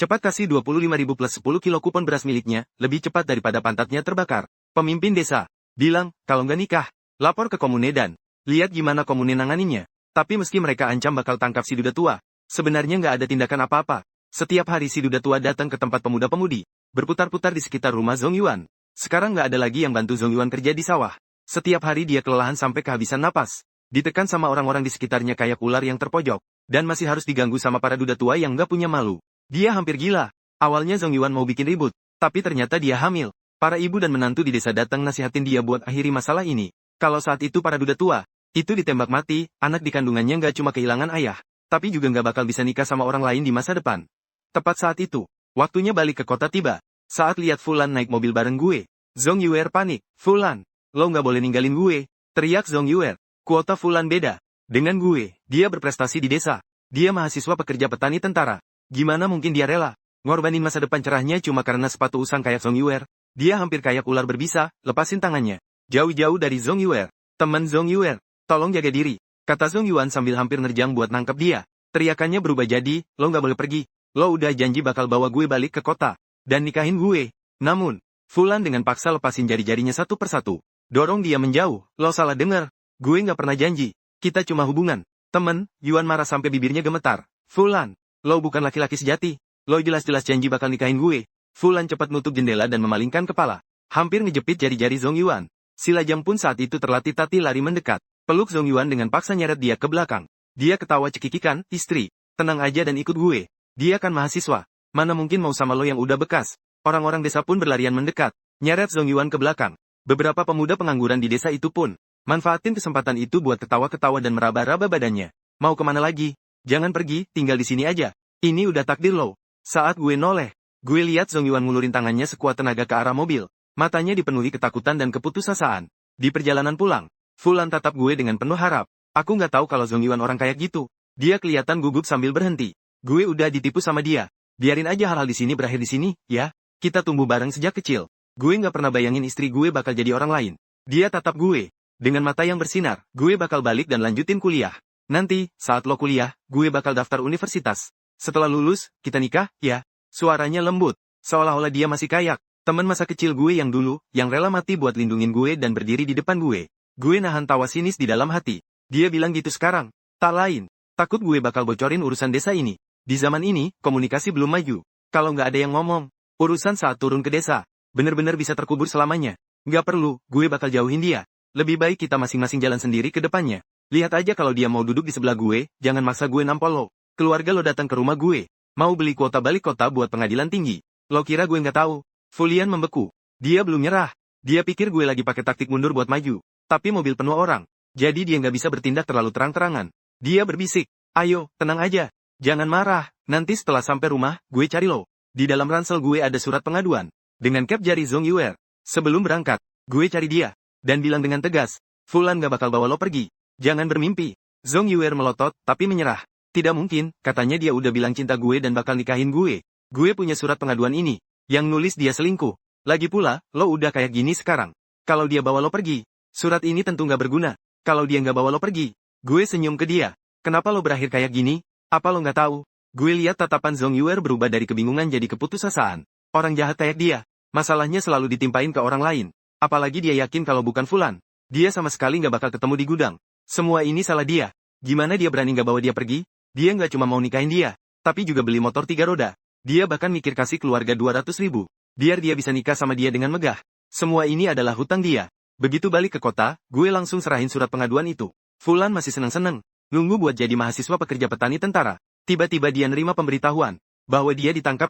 Speaker 1: cepat kasih 25.000 plus 10 kilo kupon beras miliknya, lebih cepat daripada pantatnya terbakar. Pemimpin desa bilang, kalau nggak nikah, lapor ke komune dan lihat gimana komune nanganinnya. Tapi meski mereka ancam bakal tangkap si duda tua, sebenarnya nggak ada tindakan apa-apa. Setiap hari si duda tua datang ke tempat pemuda-pemudi, berputar-putar di sekitar rumah Zhong Yuan. Sekarang nggak ada lagi yang bantu Zhong Yuan kerja di sawah. Setiap hari dia kelelahan sampai kehabisan napas. Ditekan sama orang-orang di sekitarnya kayak ular yang terpojok. Dan masih harus diganggu sama para duda tua yang nggak punya malu. Dia hampir gila. Awalnya Zhong Yuan mau bikin ribut. Tapi ternyata dia hamil. Para ibu dan menantu di desa datang nasihatin dia buat akhiri masalah ini. Kalau saat itu para duda tua itu ditembak mati, anak di kandungannya nggak cuma kehilangan ayah, tapi juga nggak bakal bisa nikah sama orang lain di masa depan. Tepat saat itu, waktunya balik ke kota tiba. Saat lihat Fulan naik mobil bareng gue, Zhong Yuer panik. Fulan, lo nggak boleh ninggalin gue, teriak Zhong Yuer. Kuota Fulan beda dengan gue, dia berprestasi di desa. Dia mahasiswa pekerja petani tentara. Gimana mungkin dia rela ngorbanin masa depan cerahnya cuma karena sepatu usang kayak Zhong Yuer? Dia hampir kayak ular berbisa, lepasin tangannya. Jauh-jauh dari Zhong Yuer. Teman Zhong Yuer, tolong jaga diri, kata Zhong Yuan sambil hampir nerjang buat nangkep dia. Teriakannya berubah jadi, lo nggak boleh pergi. Lo udah janji bakal bawa gue balik ke kota dan nikahin gue. Namun, Fulan dengan paksa lepasin jari-jarinya satu persatu. Dorong dia menjauh. Lo salah dengar. Gue nggak pernah janji. Kita cuma hubungan. Temen, Yuan marah sampai bibirnya gemetar. Fulan, lo bukan laki-laki sejati. Lo jelas-jelas janji bakal nikahin gue. Fulan cepat nutup jendela dan memalingkan kepala. Hampir ngejepit jari-jari Zhong Yuan. Si lajang pun saat itu terlatih-tatih lari mendekat. Peluk Zhong Yuan dengan paksa nyeret dia ke belakang. Dia ketawa cekikikan, istri. Tenang aja dan ikut gue. Dia kan mahasiswa. Mana mungkin mau sama lo yang udah bekas. Orang-orang desa pun berlarian mendekat. Nyeret Zhong Yuan ke belakang. Beberapa pemuda pengangguran di desa itu pun manfaatin kesempatan itu buat ketawa-ketawa dan meraba-raba badannya. Mau kemana lagi? Jangan pergi, tinggal di sini aja. Ini udah takdir lo. Saat gue noleh, gue lihat Zhong Yuan ngulurin tangannya sekuat tenaga ke arah mobil. Matanya dipenuhi ketakutan dan keputusasaan. Di perjalanan pulang, Fulan tatap gue dengan penuh harap. Aku nggak tahu kalau Zhong Yuan orang kayak gitu. Dia kelihatan gugup sambil berhenti. Gue udah ditipu sama dia. Biarin aja hal-hal di sini berakhir di sini, ya. Kita tumbuh bareng sejak kecil. Gue nggak pernah bayangin istri gue bakal jadi orang lain. Dia tatap gue. Dengan mata yang bersinar, gue bakal balik dan lanjutin kuliah. Nanti, saat lo kuliah, gue bakal daftar universitas. Setelah lulus, kita nikah, ya. Suaranya lembut. Seolah-olah dia masih kayak teman masa kecil gue yang dulu, yang rela mati buat lindungin gue dan berdiri di depan gue. Gue nahan tawa sinis di dalam hati. Dia bilang gitu sekarang. Tak lain. Takut gue bakal bocorin urusan desa ini. Di zaman ini, komunikasi belum maju. Kalau nggak ada yang ngomong, urusan saat turun ke desa, bener-bener bisa terkubur selamanya. Nggak perlu, gue bakal jauhin dia. Lebih baik kita masing-masing jalan sendiri ke depannya. Lihat aja kalau dia mau duduk di sebelah gue, jangan maksa gue nampol lo. Keluarga lo datang ke rumah gue. Mau beli kuota balik kota buat pengadilan tinggi. Lo kira gue nggak tahu? Fulian membeku. Dia belum nyerah. Dia pikir gue lagi pakai taktik mundur buat maju. Tapi mobil penuh orang. Jadi dia nggak bisa bertindak terlalu terang-terangan. Dia berbisik. Ayo, tenang aja. Jangan marah. Nanti setelah sampai rumah, gue cari lo. Di dalam ransel gue ada surat pengaduan. Dengan cap jari Zhong Yuer. Sebelum berangkat, gue cari dia. Dan bilang dengan tegas, Fulan gak bakal bawa lo pergi. Jangan bermimpi. Zhong Yuer melotot, tapi menyerah. Tidak mungkin, katanya dia udah bilang cinta gue dan bakal nikahin gue. Gue punya surat pengaduan ini. Yang nulis dia selingkuh. Lagi pula, lo udah kayak gini sekarang. Kalau dia bawa lo pergi, surat ini tentu gak berguna. Kalau dia gak bawa lo pergi, gue senyum ke dia. Kenapa lo berakhir kayak gini? Apa lo gak tahu? Gue lihat tatapan Zhong Yuer berubah dari kebingungan jadi keputusasaan. Orang jahat kayak dia, masalahnya selalu ditimpain ke orang lain. Apalagi dia yakin kalau bukan Fulan. Dia sama sekali gak bakal ketemu di gudang. Semua ini salah dia. Gimana dia berani gak bawa dia pergi? Dia gak cuma mau nikahin dia, tapi juga beli motor 3 roda. Dia bahkan mikir kasih keluarga 200.000. Biar dia bisa nikah sama dia dengan megah. Semua ini adalah hutang dia. Begitu balik ke kota, gue langsung serahin surat pengaduan itu. Fulan masih seneng-seneng. Nunggu buat jadi mahasiswa pekerja petani tentara. Tiba-tiba dia nerima pemberitahuan bahwa dia ditangkap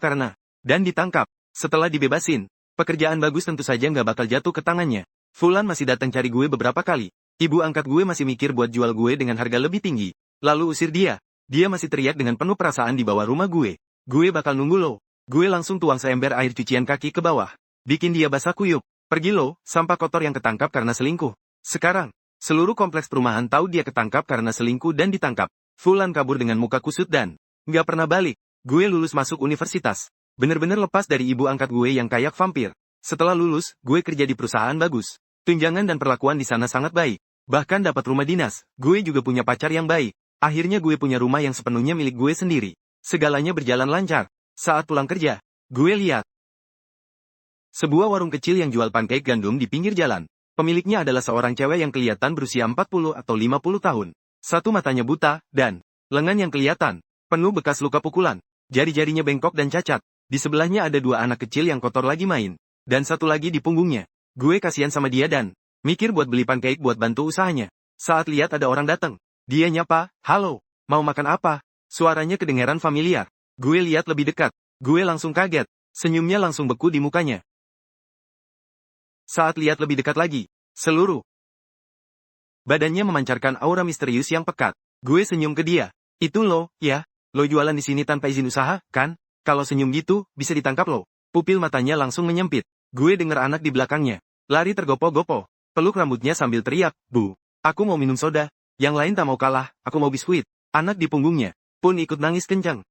Speaker 1: dan ditangkap. Setelah dibebasin, pekerjaan bagus tentu saja nggak bakal jatuh ke tangannya. Fulan masih datang cari gue beberapa kali. Ibu angkat gue masih mikir buat jual gue dengan harga lebih tinggi. Lalu usir dia. Dia masih teriak dengan penuh perasaan di bawah rumah gue. Gue bakal nunggu lo. Gue langsung tuang seember air cucian kaki ke bawah. Bikin dia basah kuyup. Pergi lo, sampah kotor yang ketangkap karena selingkuh. Sekarang, seluruh kompleks perumahan tahu dia ketangkap karena selingkuh dan ditangkap. Fulan kabur dengan muka kusut dan nggak pernah balik. Gue lulus masuk universitas. Bener-bener lepas dari ibu angkat gue yang kayak vampir. Setelah lulus, gue kerja di perusahaan bagus. Tunjangan dan perlakuan di sana sangat baik. Bahkan dapat rumah dinas. Gue juga punya pacar yang baik. Akhirnya gue punya rumah yang sepenuhnya milik gue sendiri. Segalanya berjalan lancar. Saat pulang kerja, gue lihat sebuah warung kecil yang jual pancake gandum di pinggir jalan. Pemiliknya adalah seorang cewek yang kelihatan berusia 40 atau 50 tahun. Satu matanya buta, dan lengan yang kelihatan penuh bekas luka pukulan. Jari-jarinya bengkok dan cacat. Di sebelahnya ada 2 anak kecil yang kotor lagi main. Dan satu lagi di punggungnya. Gue kasihan sama dia dan mikir buat beli pancake buat bantu usahanya. Saat lihat ada orang datang, dia nyapa, "Halo, mau makan apa?" Suaranya kedengaran familiar. Gue lihat lebih dekat. Gue langsung kaget. Senyumnya langsung beku di mukanya. Saat lihat lebih dekat lagi, seluruh badannya memancarkan aura misterius yang pekat. Gue senyum ke dia. "Itu lo, ya? Lo jualan di sini tanpa izin usaha, kan? Kalau senyum gitu, bisa ditangkap lo." Pupil matanya langsung menyempit. Gue dengar anak di belakangnya lari tergopoh-gopoh. Peluk rambutnya sambil teriak, "Bu, aku mau minum soda." Yang lain tak mau kalah, "Aku mau biskuit." Anak di punggungnya pun ikut nangis kencang.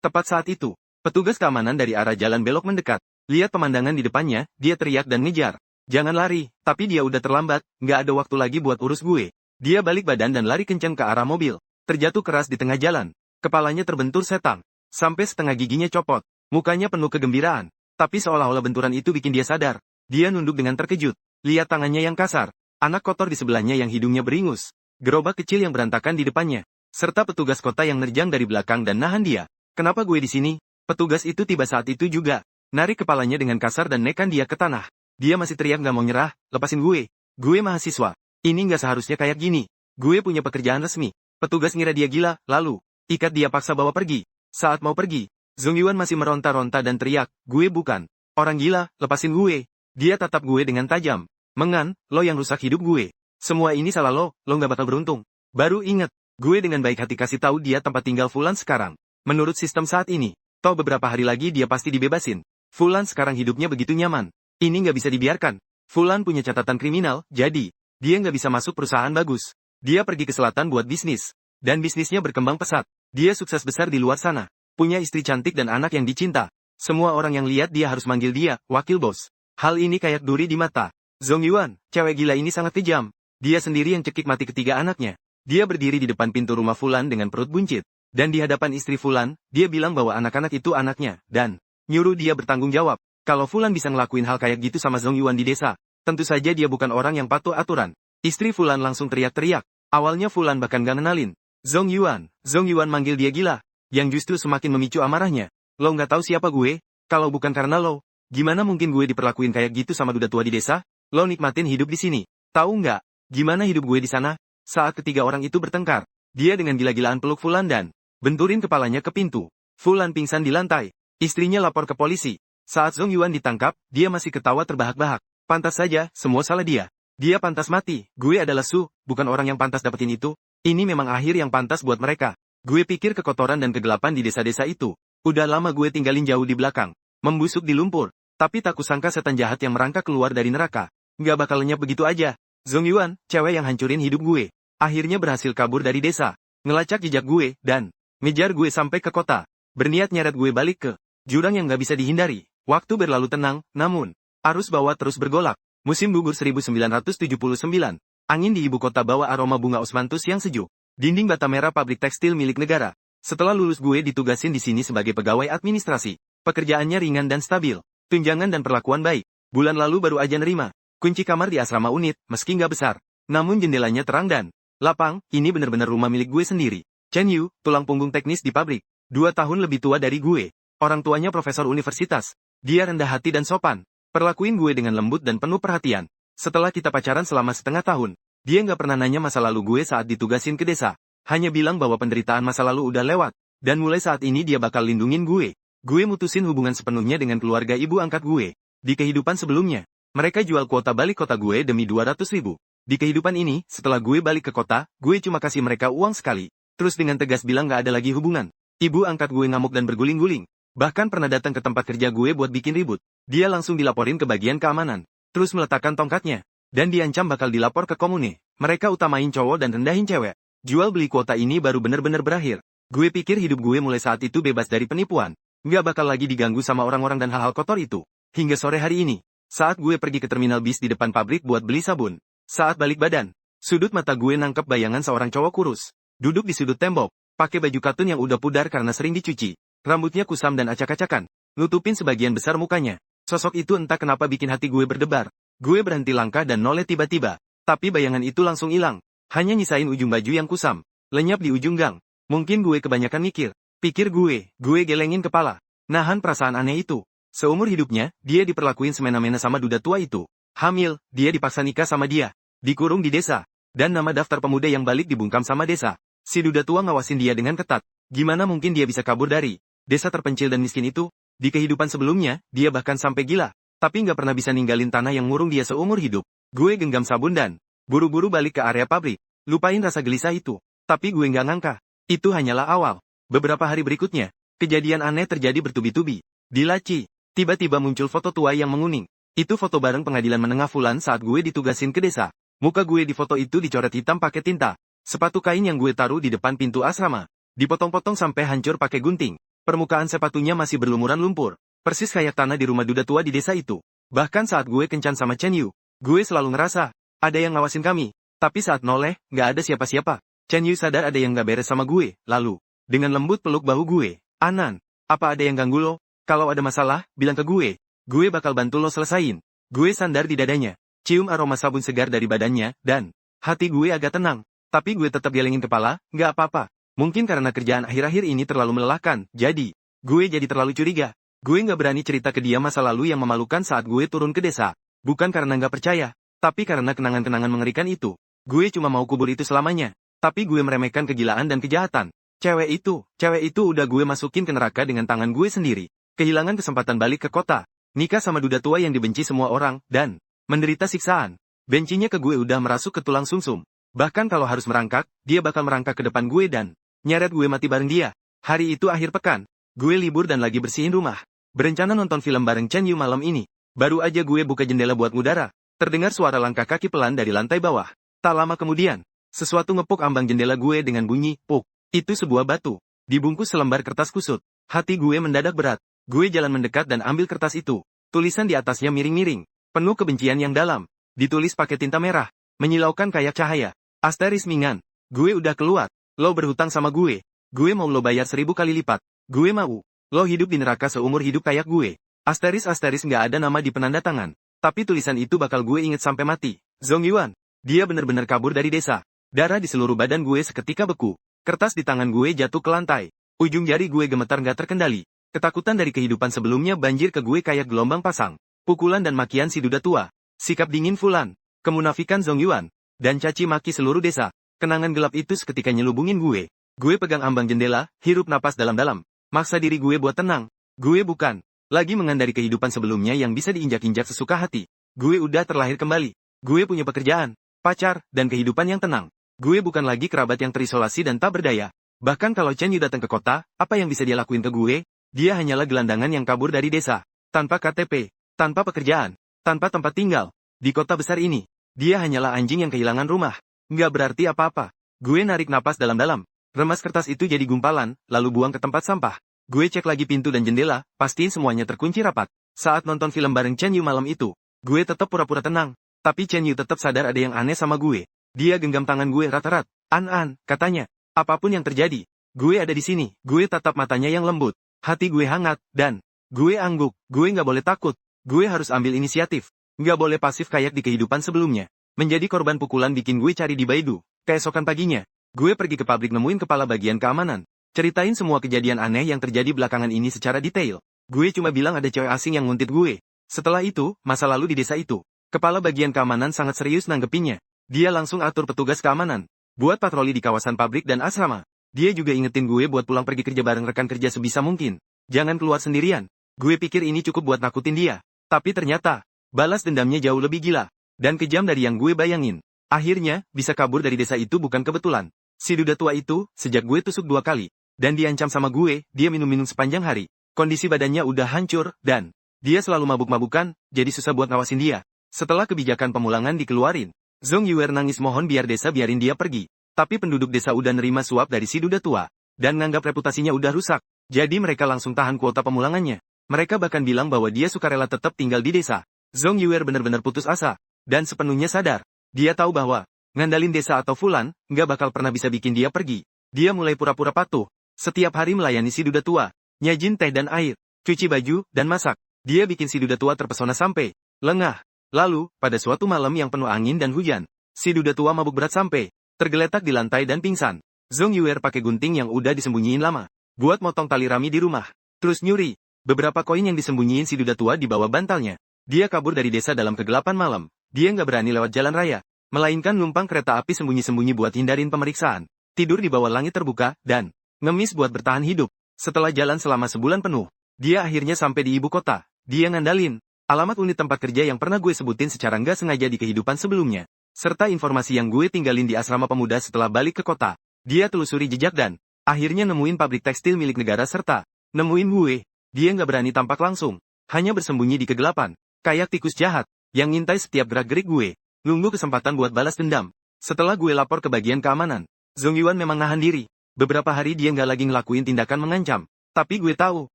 Speaker 1: Tepat saat itu, petugas keamanan dari arah jalan belok mendekat. Lihat pemandangan di depannya, dia teriak dan ngejar. "Jangan lari," tapi dia udah terlambat, nggak ada waktu lagi buat urus gue. Dia balik badan dan lari kencang ke arah mobil. Terjatuh keras di tengah jalan. Kepalanya terbentur setang. Sampai setengah giginya copot. Mukanya penuh kegembiraan. Tapi seolah-olah benturan itu bikin dia sadar. Dia nunduk dengan terkejut. Lihat tangannya yang kasar. Anak kotor di sebelahnya yang hidungnya beringus. Gerobak kecil yang berantakan di depannya. Serta petugas kota yang nerjang dari belakang dan nahan dia. "Kenapa gue di sini?" Petugas itu tiba saat itu juga. Narik kepalanya dengan kasar dan nekan dia ke tanah. Dia masih teriak gak mau nyerah, "Lepasin gue. Gue mahasiswa. Ini gak seharusnya kayak gini. Gue punya pekerjaan resmi." Petugas ngira dia gila, lalu ikat dia paksa bawa pergi. Saat mau pergi, Zhong Yuan masih meronta-ronta dan teriak, "Gue bukan orang gila, lepasin gue." Dia tatap gue dengan tajam. "Mengan, lo yang rusak hidup gue. Semua ini salah lo gak bakal beruntung." Baru inget, gue dengan baik hati kasih tahu dia tempat tinggal Fulan sekarang. Menurut sistem saat ini, toh beberapa hari lagi dia pasti dibebasin. Fulan sekarang hidupnya begitu nyaman. Ini nggak bisa dibiarkan. Fulan punya catatan kriminal, jadi dia nggak bisa masuk perusahaan bagus. Dia pergi ke selatan buat bisnis. Dan bisnisnya berkembang pesat. Dia sukses besar di luar sana. Punya istri cantik dan anak yang dicinta. Semua orang yang lihat dia harus manggil dia, wakil bos. Hal ini kayak duri di mata. Zhong Yuan, cewek gila ini sangat kejam. Dia sendiri yang cekik mati ketiga anaknya. Dia berdiri di depan pintu rumah Fulan dengan perut buncit. Dan di hadapan istri Fulan, dia bilang bahwa anak-anak itu anaknya, dan nyuruh dia bertanggung jawab. Kalau Fulan bisa ngelakuin hal kayak gitu sama Zhong Yuan di desa, tentu saja dia bukan orang yang patuh aturan. Istri Fulan langsung teriak-teriak. Awalnya Fulan bahkan gak kenalin Zhong Yuan manggil dia gila, yang justru semakin memicu amarahnya. Lo nggak tahu siapa gue? Kalau bukan karena lo, gimana mungkin gue diperlakuin kayak gitu sama duda tua di desa? Lo nikmatin hidup di sini. Tahu nggak? Gimana hidup gue di sana? Saat ketiga orang itu bertengkar, dia dengan gila-gilaan peluk Fulan dan benturin kepalanya ke pintu. Fulan pingsan di lantai. Istrinya lapor ke polisi. Saat Zhong Yuan ditangkap, dia masih ketawa terbahak-bahak. Pantas saja, semua salah dia. Dia pantas mati. Gue adalah Su, bukan orang yang pantas dapetin itu. Ini memang akhir yang pantas buat mereka. Gue pikir kekotoran dan kegelapan di desa-desa itu. Udah lama gue tinggalin jauh di belakang. Membusuk di lumpur. Tapi tak kusangka setan jahat yang merangkak keluar dari neraka. Nggak bakal lenyap begitu aja. Zhong Yuan, cewek yang hancurin hidup gue. Akhirnya berhasil kabur dari desa. Ngelacak jejak gue, dan ngejar gue sampai ke kota. Berniat nyeret gue balik ke jurang yang nggak bisa dihindari. Waktu berlalu tenang, namun arus bawah terus bergolak. Musim gugur 1979. Angin di ibu kota bawa aroma bunga osmanthus yang sejuk. Dinding bata merah pabrik tekstil milik negara. Setelah lulus gue ditugasin di sini sebagai pegawai administrasi. Pekerjaannya ringan dan stabil. Tunjangan dan perlakuan baik. Bulan lalu baru aja nerima kunci kamar di asrama unit, meski nggak besar. Namun jendelanya terang dan lapang. Ini bener-bener rumah milik gue sendiri. Chen Yu, tulang punggung teknis di pabrik. 2 tahun lebih tua dari gue. Orang tuanya profesor universitas. Dia rendah hati dan sopan. Perlakuin gue dengan lembut dan penuh perhatian. Setelah kita pacaran selama setengah tahun, dia nggak pernah nanya masa lalu gue saat ditugasin ke desa. Hanya bilang bahwa penderitaan masa lalu udah lewat. Dan mulai saat ini dia bakal lindungin gue. Gue mutusin hubungan sepenuhnya dengan keluarga ibu angkat gue. Di kehidupan sebelumnya, mereka jual kuota balik kota gue demi 200.000. Di kehidupan ini, setelah gue balik ke kota, gue cuma kasih mereka uang sekali. Terus dengan tegas bilang nggak ada lagi hubungan. Ibu angkat gue ngamuk dan berguling-guling. Bahkan pernah datang ke tempat kerja gue buat bikin ribut. Dia langsung dilaporin ke bagian keamanan. Terus meletakkan tongkatnya. Dan diancam bakal dilapor ke komune. Mereka utamain cowok dan rendahin cewek. Jual beli kuota ini baru bener-bener berakhir. Gue pikir hidup gue mulai saat itu bebas dari penipuan. Nggak bakal lagi diganggu sama orang-orang dan hal-hal kotor itu. Hingga sore hari ini. Saat gue pergi ke terminal bis di depan pabrik buat beli sabun. Saat balik badan. Sudut mata gue nangkep bayangan seorang cowok kurus. Duduk di sudut tembok. Pakai baju katun yang udah pudar karena sering dicuci. Rambutnya kusam dan acak-acakan. Nutupin sebagian besar mukanya. Sosok itu entah kenapa bikin hati gue berdebar. Gue berhenti langkah dan noleh tiba-tiba. Tapi bayangan itu langsung hilang. Hanya nyisain ujung baju yang kusam. Lenyap di ujung gang. Mungkin gue kebanyakan mikir. Pikir gue gelengin kepala. Nahan perasaan aneh itu. Seumur hidupnya, dia diperlakuin semena-mena sama duda tua itu. Hamil, dia dipaksa nikah sama dia. Dikurung di desa. Dan nama daftar pemuda yang balik dibungkam sama desa. Si duda tua ngawasin dia dengan ketat. Gimana mungkin dia bisa kabur dari desa terpencil dan miskin itu? Di kehidupan sebelumnya, dia bahkan sampai gila. Tapi nggak pernah bisa ninggalin tanah yang ngurung dia seumur hidup. Gue genggam sabun dan buru-buru balik ke area pabrik. Lupain rasa gelisah itu. Tapi gue nggak ngangka. Itu hanyalah awal. Beberapa hari berikutnya, kejadian aneh terjadi bertubi-tubi. Di laci, tiba-tiba muncul foto tua yang menguning. Itu foto bareng pengadilan menengah Fulan saat gue ditugasin ke desa. Muka gue di foto itu dicoret hitam pakai tinta. Sepatu kain yang gue taruh di depan pintu asrama. Dipotong-potong sampai hancur pakai gunting. Permukaan sepatunya masih berlumuran lumpur. Persis kayak tanah di rumah duda tua di desa itu. Bahkan saat gue kencan sama Chen Yu, gue selalu ngerasa, ada yang ngawasin kami. Tapi saat noleh, nggak ada siapa-siapa. Chen Yu sadar ada yang nggak beres sama gue. Lalu, dengan lembut peluk bahu gue. Anan, apa ada yang ganggu lo? Kalau ada masalah, bilang ke gue. Gue bakal bantu lo selesain. Gue sandar di dadanya. Cium aroma sabun segar dari badannya, dan hati gue agak tenang. Tapi gue tetap gelengin kepala, nggak apa-apa. Mungkin karena kerjaan akhir-akhir ini terlalu melelahkan, jadi gue jadi terlalu curiga. Gue nggak berani cerita ke dia masa lalu yang memalukan saat gue turun ke desa. Bukan karena nggak percaya, tapi karena kenangan-kenangan mengerikan itu. Gue cuma mau kubur itu selamanya. Tapi gue meremehkan kegilaan dan kejahatan. Cewek itu udah gue masukin ke neraka dengan tangan gue sendiri. Kehilangan kesempatan balik ke kota. Nikah sama duda tua yang dibenci semua orang, dan menderita siksaan. Bencinya ke gue udah merasuk ke tulang sumsum. Bahkan kalau harus merangkak, dia bakal merangkak ke depan gue dan nyeret gue mati bareng dia. Hari itu akhir pekan. Gue libur dan lagi bersihin rumah. Berencana nonton film bareng Chen Yu malam ini. Baru aja gue buka jendela buat ngudara. Terdengar suara langkah kaki pelan dari lantai bawah. Tak lama kemudian, sesuatu ngepuk ambang jendela gue dengan bunyi, puk. Itu sebuah batu. Dibungkus selembar kertas kusut. Hati gue mendadak berat. Gue jalan mendekat dan ambil kertas itu. Tulisan di atasnya miring-miring. Penuh kebencian yang dalam. Ditulis pakai tinta merah. Menyilaukan kayak cahaya. Asteris Mingan. Gue udah keluar. Lo berhutang sama gue. Gue mau lo bayar 1000 kali lipat. Gue mau. Lo hidup di neraka seumur hidup kayak gue. Asteris nggak ada nama di penanda tangan. Tapi tulisan itu bakal gue inget sampai mati. Zhong Yuan. Dia bener-bener kabur dari desa. Darah di seluruh badan gue seketika beku. Kertas di tangan gue jatuh ke lantai. Ujung jari gue gemetar nggak terkendali. Ketakutan dari kehidupan sebelumnya banjir ke gue kayak gelombang pasang. Pukulan dan makian si duda tua. Sikap dingin Fulan. Kemunafikan Zhong Yuan. Dan caci maki seluruh desa. Kenangan gelap itu seketika nyelubungin gue. Gue pegang ambang jendela, hirup napas dalam-dalam. Maksa diri gue buat tenang. Gue bukan lagi mengandari kehidupan sebelumnya yang bisa diinjak-injak sesuka hati. Gue udah terlahir kembali. Gue punya pekerjaan, pacar, dan kehidupan yang tenang. Gue bukan lagi kerabat yang terisolasi dan tak berdaya. Bahkan kalau Chen Yu datang ke kota, apa yang bisa dia lakuin ke gue? Dia hanyalah gelandangan yang kabur dari desa. Tanpa KTP, tanpa pekerjaan, tanpa tempat tinggal. Di kota besar ini, dia hanyalah anjing yang kehilangan rumah. Nggak berarti apa-apa. Gue narik napas dalam-dalam. Remas kertas itu jadi gumpalan, lalu buang ke tempat sampah. Gue cek lagi pintu dan jendela, pastiin semuanya terkunci rapat. Saat nonton film bareng Chen Yu malam itu, gue tetap pura-pura tenang. Tapi Chen Yu tetap sadar ada yang aneh sama gue. Dia genggam tangan gue erat-erat. An, katanya. Apapun yang terjadi, gue ada di sini. Gue tatap matanya yang lembut. Hati gue hangat, dan gue angguk. Gue nggak boleh takut. Gue harus ambil inisiatif. Nggak boleh pasif kayak di kehidupan sebelumnya. Menjadi korban pukulan bikin gue cari di Baidu. Keesokan paginya, gue pergi ke pabrik nemuin kepala bagian keamanan. Ceritain semua kejadian aneh yang terjadi belakangan ini secara detail. Gue cuma bilang ada cewek asing yang nguntit gue. Setelah itu, masa lalu di desa itu. Kepala bagian keamanan sangat serius nanggepinnya. Dia langsung atur petugas keamanan. Buat patroli di kawasan pabrik dan asrama. Dia juga ingetin gue buat pulang pergi kerja bareng rekan kerja sebisa mungkin. Jangan keluar sendirian. Gue pikir ini cukup buat nakutin dia. Tapi ternyata, balas dendamnya jauh lebih gila. Dan kejam dari yang gue bayangin. Akhirnya, bisa kabur dari desa itu bukan kebetulan. Si duda tua itu, sejak gue tusuk 2 kali. Dan diancam sama gue, dia minum-minum sepanjang hari. Kondisi badannya udah hancur, dan dia selalu mabuk-mabukan, jadi susah buat ngawasin dia. Setelah kebijakan pemulangan dikeluarin, Zhong Yuer nangis mohon biar desa biarin dia pergi. Tapi penduduk desa udah nerima suap dari si duda tua, dan nganggap reputasinya udah rusak. Jadi mereka langsung tahan kuota pemulangannya. Mereka bahkan bilang bahwa dia sukarela tetap tinggal di desa. Zhong Yuer benar-benar putus asa, dan sepenuhnya sadar. Dia tahu bahwa ngandalin desa atau Fulan nggak bakal pernah bisa bikin dia pergi. Dia mulai pura-pura patuh. Setiap hari melayani si duda tua, nyajin teh dan air, cuci baju, dan masak. Dia bikin si duda tua terpesona sampai lengah. Lalu, pada suatu malam yang penuh angin dan hujan, si duda tua mabuk berat sampai tergeletak di lantai dan pingsan. Zhong Yuer pakai gunting yang udah disembunyiin lama, buat motong tali rami di rumah. Terus nyuri beberapa koin yang disembunyiin si duda tua di bawah bantalnya. Dia kabur dari desa dalam kegelapan malam. Dia nggak berani lewat jalan raya, melainkan numpang kereta api sembunyi-sembunyi buat hindarin pemeriksaan. Tidur di bawah langit terbuka, dan ngemis buat bertahan hidup. Setelah jalan selama sebulan penuh, dia akhirnya sampai di ibu kota. Dia ngandalin alamat unit tempat kerja yang pernah gue sebutin secara nggak sengaja di kehidupan sebelumnya, serta informasi yang gue tinggalin di asrama pemuda setelah balik ke kota. Dia telusuri jejak dan akhirnya nemuin pabrik tekstil milik negara serta nemuin gue. Dia nggak berani tampak langsung, hanya bersembunyi di kegelapan, kayak tikus jahat yang ngintai setiap gerak-gerik gue, nunggu kesempatan buat balas dendam. Setelah gue lapor ke bagian keamanan, Zhong Yuan memang nahan diri. Beberapa hari dia nggak lagi ngelakuin tindakan mengancam. Tapi gue tahu,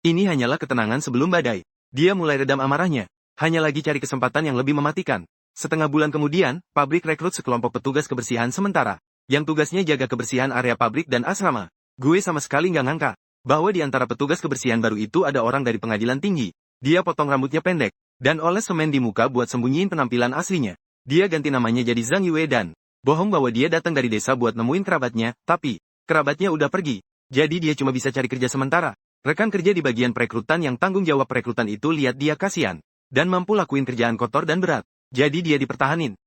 Speaker 1: ini hanyalah ketenangan sebelum badai. Dia mulai redam amarahnya. Hanya lagi cari kesempatan yang lebih mematikan. Setengah bulan kemudian, pabrik rekrut sekelompok petugas kebersihan sementara. Yang tugasnya jaga kebersihan area pabrik dan asrama. Gue sama sekali nggak ngangka bahwa di antara petugas kebersihan baru itu ada orang dari pengadilan tinggi. Dia potong rambutnya pendek, dan oles semen di muka buat sembunyiin penampilan aslinya. Dia ganti namanya jadi Zhang Yue dan bohong bahwa dia datang dari desa buat nemuin kerabatnya, tapi kerabatnya udah pergi. Jadi dia cuma bisa cari kerja sementara. Rekan kerja di bagian perekrutan yang tanggung jawab perekrutan itu lihat dia kasihan, dan mampu lakuin kerjaan kotor dan berat. Jadi dia dipertahanin.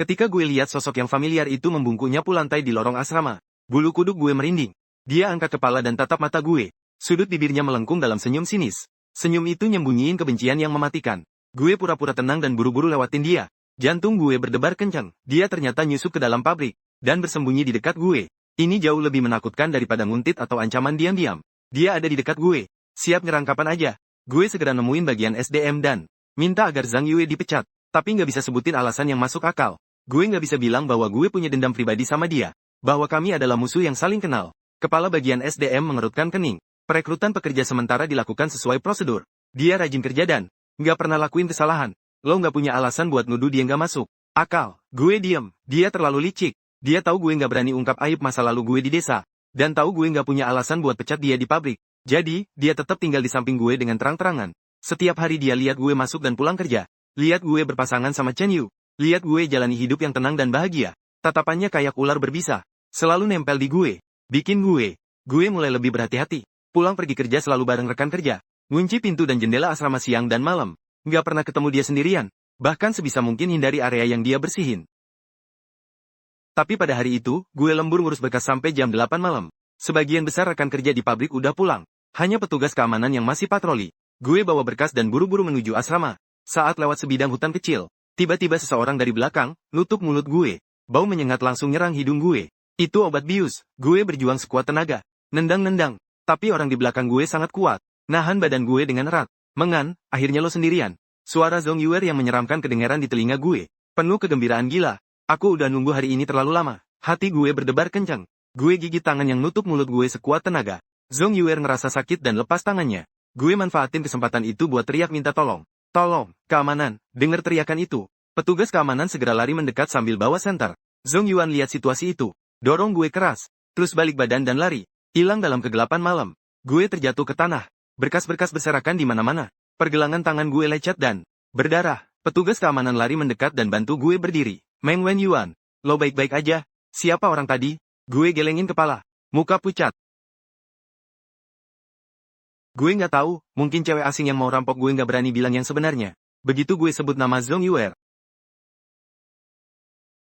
Speaker 1: Ketika gue lihat sosok yang familiar itu membungkuk nyapu lantai di lorong asrama, bulu kuduk gue merinding. Dia angkat kepala dan tatap mata gue. Sudut bibirnya melengkung dalam senyum sinis. Senyum itu nyembunyiin kebencian yang mematikan. Gue pura-pura tenang dan buru-buru lewatin dia. Jantung gue berdebar kencang. Dia ternyata nyusup ke dalam pabrik, dan bersembunyi di dekat gue. Ini jauh lebih menakutkan daripada nguntit atau ancaman diam-diam. Dia ada di dekat gue. Siap nyerang kapan aja. Gue segera nemuin bagian SDM dan minta agar Zhang Yue dipecat. Tapi nggak bisa sebutin alasan yang masuk akal. Gue nggak bisa bilang bahwa gue punya dendam pribadi sama dia. Bahwa kami adalah musuh yang saling kenal. Kepala bagian SDM mengerutkan kening. Perekrutan pekerja sementara dilakukan sesuai prosedur. Dia rajin kerja dan nggak pernah lakuin kesalahan. Lo nggak punya alasan buat nuduh dia nggak masuk akal. Gue diem. Dia terlalu licik. Dia tahu gue nggak berani ungkap aib masa lalu gue di desa. Dan tahu gue nggak punya alasan buat pecat dia di pabrik. Jadi, dia tetap tinggal di samping gue dengan terang-terangan. Setiap hari dia lihat gue masuk dan pulang kerja. Lihat gue berpasangan sama Chen Yu. Lihat gue jalani hidup yang tenang dan bahagia. Tatapannya kayak ular berbisa. Selalu nempel di gue. Bikin gue mulai lebih berhati-hati. Pulang pergi kerja selalu bareng rekan kerja. Ngunci pintu dan jendela asrama siang dan malam. Nggak pernah ketemu dia sendirian. Bahkan sebisa mungkin hindari area yang dia bersihin. Tapi pada hari itu, gue lembur ngurus berkas sampai jam 8 malam. Sebagian besar rekan kerja di pabrik udah pulang. Hanya petugas keamanan yang masih patroli. Gue bawa berkas dan buru-buru menuju asrama. Saat lewat sebidang hutan kecil, tiba-tiba seseorang dari belakang, nutup mulut gue. Bau menyengat langsung nyerang hidung gue. Itu obat bius. Gue berjuang sekuat tenaga. Nendang-nendang. Tapi orang di belakang gue sangat kuat. Nahan badan gue dengan erat. Mengan, akhirnya lo sendirian. Suara Zhong Yue yang menyeramkan kedengaran di telinga gue. Penuh kegembiraan gila. Aku udah nunggu hari ini terlalu lama. Hati gue berdebar kencang. Gue gigit tangan yang nutup mulut gue sekuat tenaga. Zhong Yue ngerasa sakit dan lepas tangannya. Gue manfaatin kesempatan itu buat teriak minta tolong. Tolong, keamanan. Dengar teriakan itu. Petugas keamanan segera lari mendekat sambil bawa senter. Zhong Yuan lihat situasi itu. Dorong gue keras. Terus balik badan dan lari. Hilang dalam kegelapan malam. Gue terjatuh ke tanah. Berkas-berkas berserakan di mana-mana. Pergelangan tangan gue lecet dan berdarah. Petugas keamanan lari mendekat dan bantu gue berdiri. Meng Wen Yuan, lo baik-baik aja? Siapa orang tadi? Gue gelengin kepala. Muka pucat. Gue nggak tahu, mungkin cewek asing yang mau rampok gue nggak berani bilang yang sebenarnya. Begitu gue sebut nama Zhong Yue.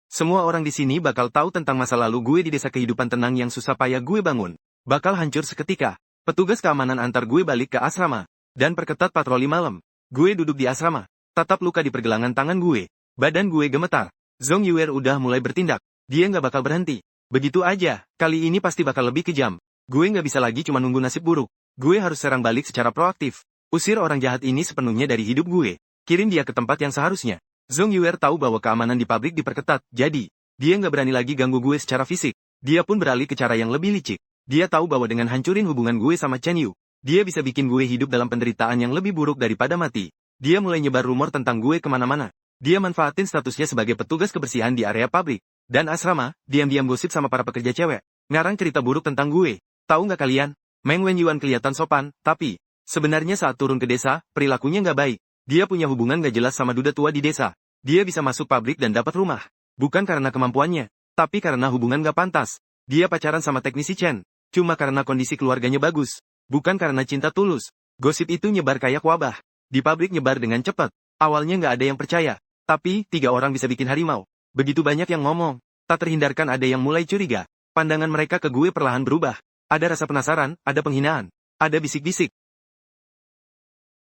Speaker 1: Semua orang di sini bakal tahu tentang masa lalu gue di desa kehidupan tenang yang susah payah gue bangun. Bakal hancur seketika. Petugas keamanan antar gue balik ke asrama. Dan perketat patroli malam. Gue duduk di asrama. Tatap luka di pergelangan tangan gue. Badan gue gemetar. Zhong Yue udah mulai bertindak. Dia nggak bakal berhenti. Begitu aja, kali ini pasti bakal lebih kejam. Gue nggak bisa lagi cuma nunggu nasib buruk. Gue harus serang balik secara proaktif. Usir orang jahat ini sepenuhnya dari hidup gue. Kirim dia ke tempat yang seharusnya. Zhong Yue tahu bahwa keamanan di pabrik diperketat, jadi dia nggak berani lagi ganggu gue secara fisik. Dia pun beralih ke cara yang lebih licik. Dia tahu bahwa dengan hancurin hubungan gue sama Chen Yu, dia bisa bikin gue hidup dalam penderitaan yang lebih buruk daripada mati. Dia mulai nyebar rumor tentang gue kemana-mana. Dia manfaatin statusnya sebagai petugas kebersihan di area pabrik dan asrama, diam-diam gosip sama para pekerja cewek, ngarang cerita buruk tentang gue. Tahu nggak kalian? Meng Wen Yuan kelihatan sopan, tapi sebenarnya saat turun ke desa, perilakunya nggak baik. Dia punya hubungan nggak jelas sama duda tua di desa. Dia bisa masuk pabrik dan dapat rumah, bukan karena kemampuannya, tapi karena hubungan nggak pantas. Dia pacaran sama teknisi Chen, cuma karena kondisi keluarganya bagus, bukan karena cinta tulus. Gosip itu nyebar kayak wabah. Di pabrik nyebar dengan cepat. Awalnya nggak ada yang percaya. Tapi, 3 orang bisa bikin harimau. Begitu banyak yang ngomong. Tak terhindarkan ada yang mulai curiga. Pandangan mereka ke gue perlahan berubah. Ada rasa penasaran, ada penghinaan. Ada bisik-bisik.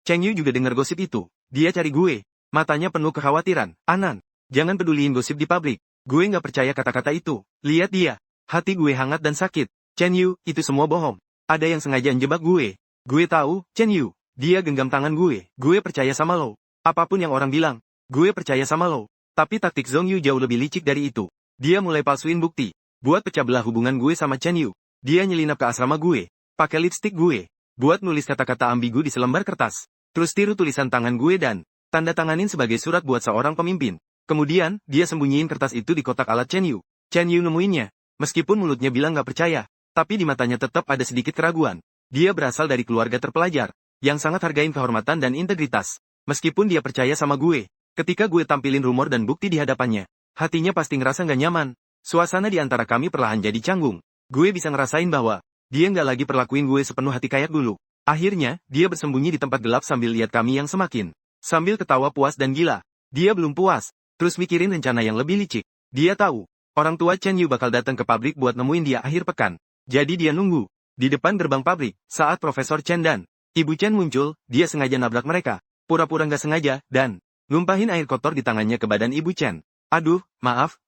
Speaker 1: Cheng Yu juga dengar gosip itu. Dia cari gue. Matanya penuh kekhawatiran. Anan, jangan peduliin gosip di pabrik. Gue nggak percaya kata-kata itu. Lihat dia. Hati gue hangat dan sakit. Cheng Yu, itu semua bohong. Ada yang sengaja menjebak gue. Gue tahu, Cheng Yu. Dia genggam tangan gue. Gue percaya sama lo. Apapun yang orang bilang. Gue percaya sama lo. Tapi taktik Zhong Yu jauh lebih licik dari itu. Dia mulai palsuin bukti. Buat pecah belah hubungan gue sama Chen Yu. Dia nyelinap ke asrama gue. Pakai lipstik gue. Buat nulis kata-kata ambigu di selembar kertas. Terus tiru tulisan tangan gue dan tanda tanganin sebagai surat buat seorang pemimpin. Kemudian, dia sembunyiin kertas itu di kotak alat Chen Yu. Chen Yu nemuinnya. Meskipun mulutnya bilang gak percaya. Tapi di matanya tetap ada sedikit keraguan. Dia berasal dari keluarga terpelajar. Yang sangat hargain kehormatan dan integritas. Meskipun dia percaya sama gue. Ketika gue tampilin rumor dan bukti di hadapannya, hatinya pasti ngerasa nggak nyaman. Suasana di antara kami perlahan jadi canggung. Gue bisa ngerasain bahwa dia nggak lagi perlakuin gue sepenuh hati kayak dulu. Akhirnya, dia bersembunyi di tempat gelap sambil lihat kami yang semakin. Sambil ketawa puas dan gila. Dia belum puas. Terus mikirin rencana yang lebih licik. Dia tahu, orang tua Chen Yu bakal datang ke pabrik buat nemuin dia akhir pekan. Jadi dia nunggu. Di depan gerbang pabrik, saat Profesor Chen dan Ibu Chen muncul, dia sengaja nabrak mereka. Pura-pura nggak sengaja, dan numpahin air kotor di tangannya ke badan Ibu Chen. Aduh, maaf.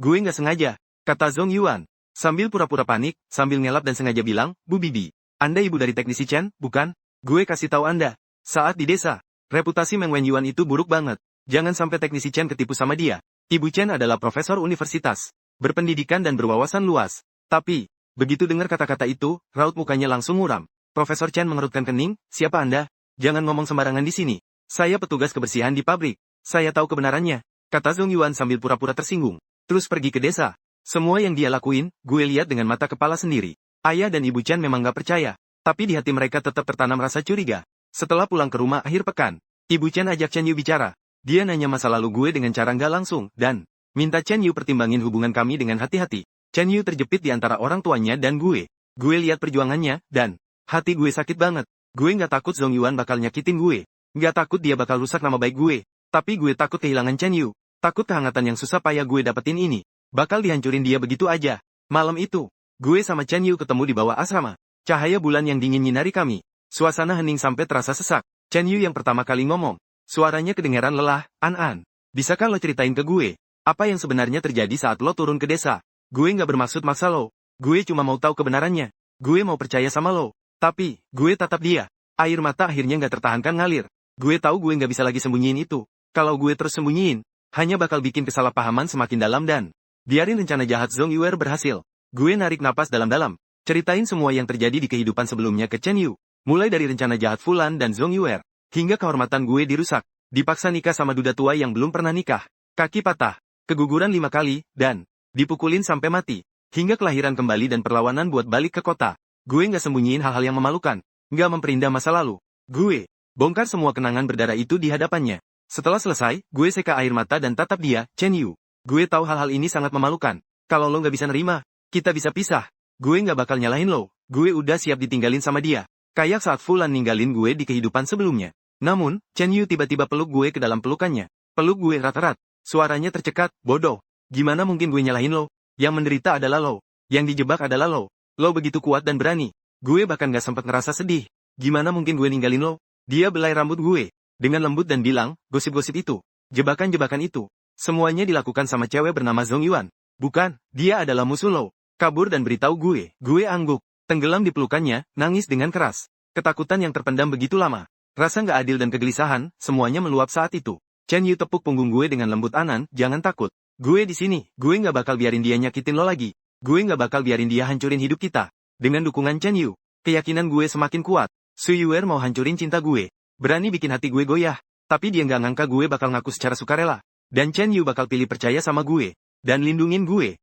Speaker 1: Gue nggak sengaja, kata Zhong Yuan. Sambil pura-pura panik, sambil ngelap dan sengaja bilang, Bu Bibi, Anda ibu dari teknisi Chen, bukan? Gue kasih tahu Anda. Saat di desa, reputasi Meng Wenyuan itu buruk banget. Jangan sampai teknisi Chen ketipu sama dia. Ibu Chen adalah profesor universitas, berpendidikan dan berwawasan luas. Tapi, begitu dengar kata-kata itu, raut mukanya langsung muram. Profesor Chen mengerutkan kening, siapa Anda? Jangan ngomong sembarangan di sini. Saya petugas kebersihan di pabrik. Saya tahu kebenarannya, kata Zhong Yuan sambil pura-pura tersinggung. Terus pergi ke desa. Semua yang dia lakuin, gue lihat dengan mata kepala sendiri. Ayah dan Ibu Chen memang gak percaya, tapi di hati mereka tetap tertanam rasa curiga. Setelah pulang ke rumah akhir pekan, Ibu Chen ajak Chen Yu bicara. Dia nanya masa lalu gue dengan cara gak langsung, dan minta Chen Yu pertimbangin hubungan kami dengan hati-hati. Chen Yu terjepit di antara orang tuanya dan gue. Gue lihat perjuangannya, dan hati gue sakit banget. Gue gak takut Zhong Yuan bakal nyakitin gue. Gak takut dia bakal rusak nama baik gue. Tapi gue takut kehilangan Chen Yu. Takut kehangatan yang susah payah gue dapetin ini bakal dihancurin dia begitu aja. Malam itu, gue sama Chen Yu ketemu di bawah asrama. Cahaya bulan yang dingin nyinari kami. Suasana hening sampai terasa sesak. Chen Yu yang pertama kali ngomong. Suaranya kedengaran lelah, An. Bisakah lo ceritain ke gue? Apa yang sebenarnya terjadi saat lo turun ke desa? Gue nggak bermaksud maksa lo. Gue cuma mau tahu kebenarannya. Gue mau percaya sama lo. Tapi, gue tatap dia. Air mata akhirnya nggak tertahankan ngalir. Gue tahu gue nggak bisa lagi sembunyiin itu. Kalau gue terus sembunyiin, hanya bakal bikin kesalahpahaman semakin dalam dan biarin rencana jahat Zhong Yuer berhasil. Gue narik napas dalam-dalam. Ceritain semua yang terjadi di kehidupan sebelumnya ke Chen Yu. Mulai dari rencana jahat Fulan dan Zhong Yuer, hingga kehormatan gue dirusak. Dipaksa nikah sama duda tua yang belum pernah nikah. Kaki patah, keguguran 5 kali, dan dipukulin sampai mati. Hingga kelahiran kembali dan perlawanan buat balik ke kota. Gue nggak sembunyiin hal-hal yang memalukan. Nggak memperindah masa lalu. Gue bongkar semua kenangan berdarah itu di hadapannya. Setelah selesai, gue seka air mata dan tatap dia, Chen Yu. Gue tahu hal-hal ini sangat memalukan. Kalau lo nggak bisa nerima, kita bisa pisah. Gue nggak bakal nyalahin lo. Gue udah siap ditinggalin sama dia. Kayak saat Fulan ninggalin gue di kehidupan sebelumnya. Namun, Chen Yu tiba-tiba peluk gue ke dalam pelukannya. Peluk gue erat-erat. Suaranya tercekat, bodoh. Gimana mungkin gue nyalahin lo? Yang menderita adalah lo. Yang dijebak adalah lo. Lo begitu kuat dan berani. Gue bahkan gak sempat ngerasa sedih. Gimana mungkin gue ninggalin lo? Dia belai rambut gue dengan lembut dan bilang, gosip-gosip itu, jebakan-jebakan itu, semuanya dilakukan sama cewek bernama Zhong Yuan. Bukan, dia adalah musuh lo. Kabur dan beritahu gue angguk, tenggelam di pelukannya, nangis dengan keras. Ketakutan yang terpendam begitu lama, rasa nggak adil dan kegelisahan, semuanya meluap saat itu. Chen Yu tepuk punggung gue dengan lembut, Anan, jangan takut. Gue di sini, gue nggak bakal biarin dia nyakitin lo lagi. Gue nggak bakal biarin dia hancurin hidup kita. Dengan dukungan Chen Yu, keyakinan gue semakin kuat. Su Yuer mau hancurin cinta gue. Berani bikin hati gue goyah. Tapi dia nggak ngangka gue bakal ngaku secara sukarela. Dan Chen Yu bakal pilih percaya sama gue. Dan lindungin gue.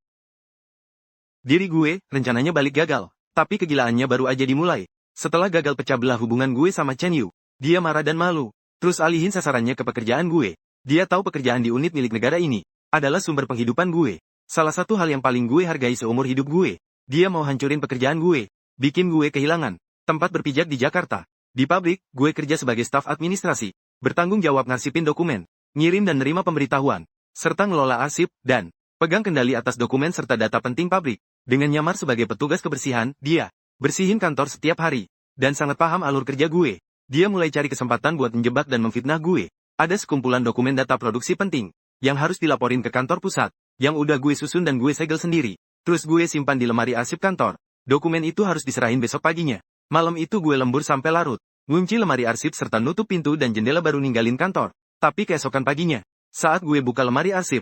Speaker 1: Diri gue, rencananya balik gagal. Tapi kegilaannya baru aja dimulai. Setelah gagal pecah belah hubungan gue sama Chen Yu, dia marah dan malu. Terus alihin sasarannya ke pekerjaan gue. Dia tahu pekerjaan di unit milik negara ini adalah sumber penghidupan gue. Salah satu hal yang paling gue hargai seumur hidup gue. Dia mau hancurin pekerjaan gue. Bikin gue kehilangan tempat berpijak di Jakarta. Di pabrik, gue kerja sebagai staf administrasi. Bertanggung jawab ngarsipin dokumen, ngirim dan nerima pemberitahuan, serta ngelola arsip, dan pegang kendali atas dokumen serta data penting pabrik. Dengan nyamar sebagai petugas kebersihan, dia bersihin kantor setiap hari. Dan sangat paham alur kerja gue. Dia mulai cari kesempatan buat menjebak dan memfitnah gue. Ada sekumpulan dokumen data produksi penting yang harus dilaporin ke kantor pusat, yang udah gue susun dan gue segel sendiri. Terus gue simpan di lemari arsip kantor. Dokumen itu harus diserahin besok paginya. Malam itu gue lembur sampai larut, ngunci lemari arsip serta nutup pintu dan jendela baru ninggalin kantor. Tapi keesokan paginya, saat gue buka lemari arsip,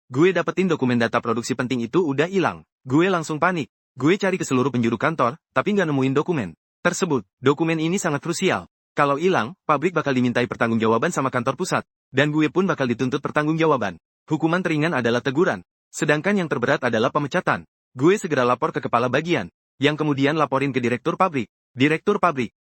Speaker 1: gue dapetin dokumen data produksi penting itu udah hilang. Gue langsung panik. Gue cari ke seluruh penjuru kantor, tapi nggak nemuin dokumen tersebut. Dokumen ini sangat krusial. Kalau hilang, pabrik bakal dimintai pertanggungjawaban sama kantor pusat. Dan gue pun bakal dituntut pertanggungjawaban. Hukuman teringan adalah teguran. Sedangkan yang terberat adalah pemecatan. Gue segera lapor ke kepala bagian, yang kemudian laporin ke direktur pabrik. Direktur pabrik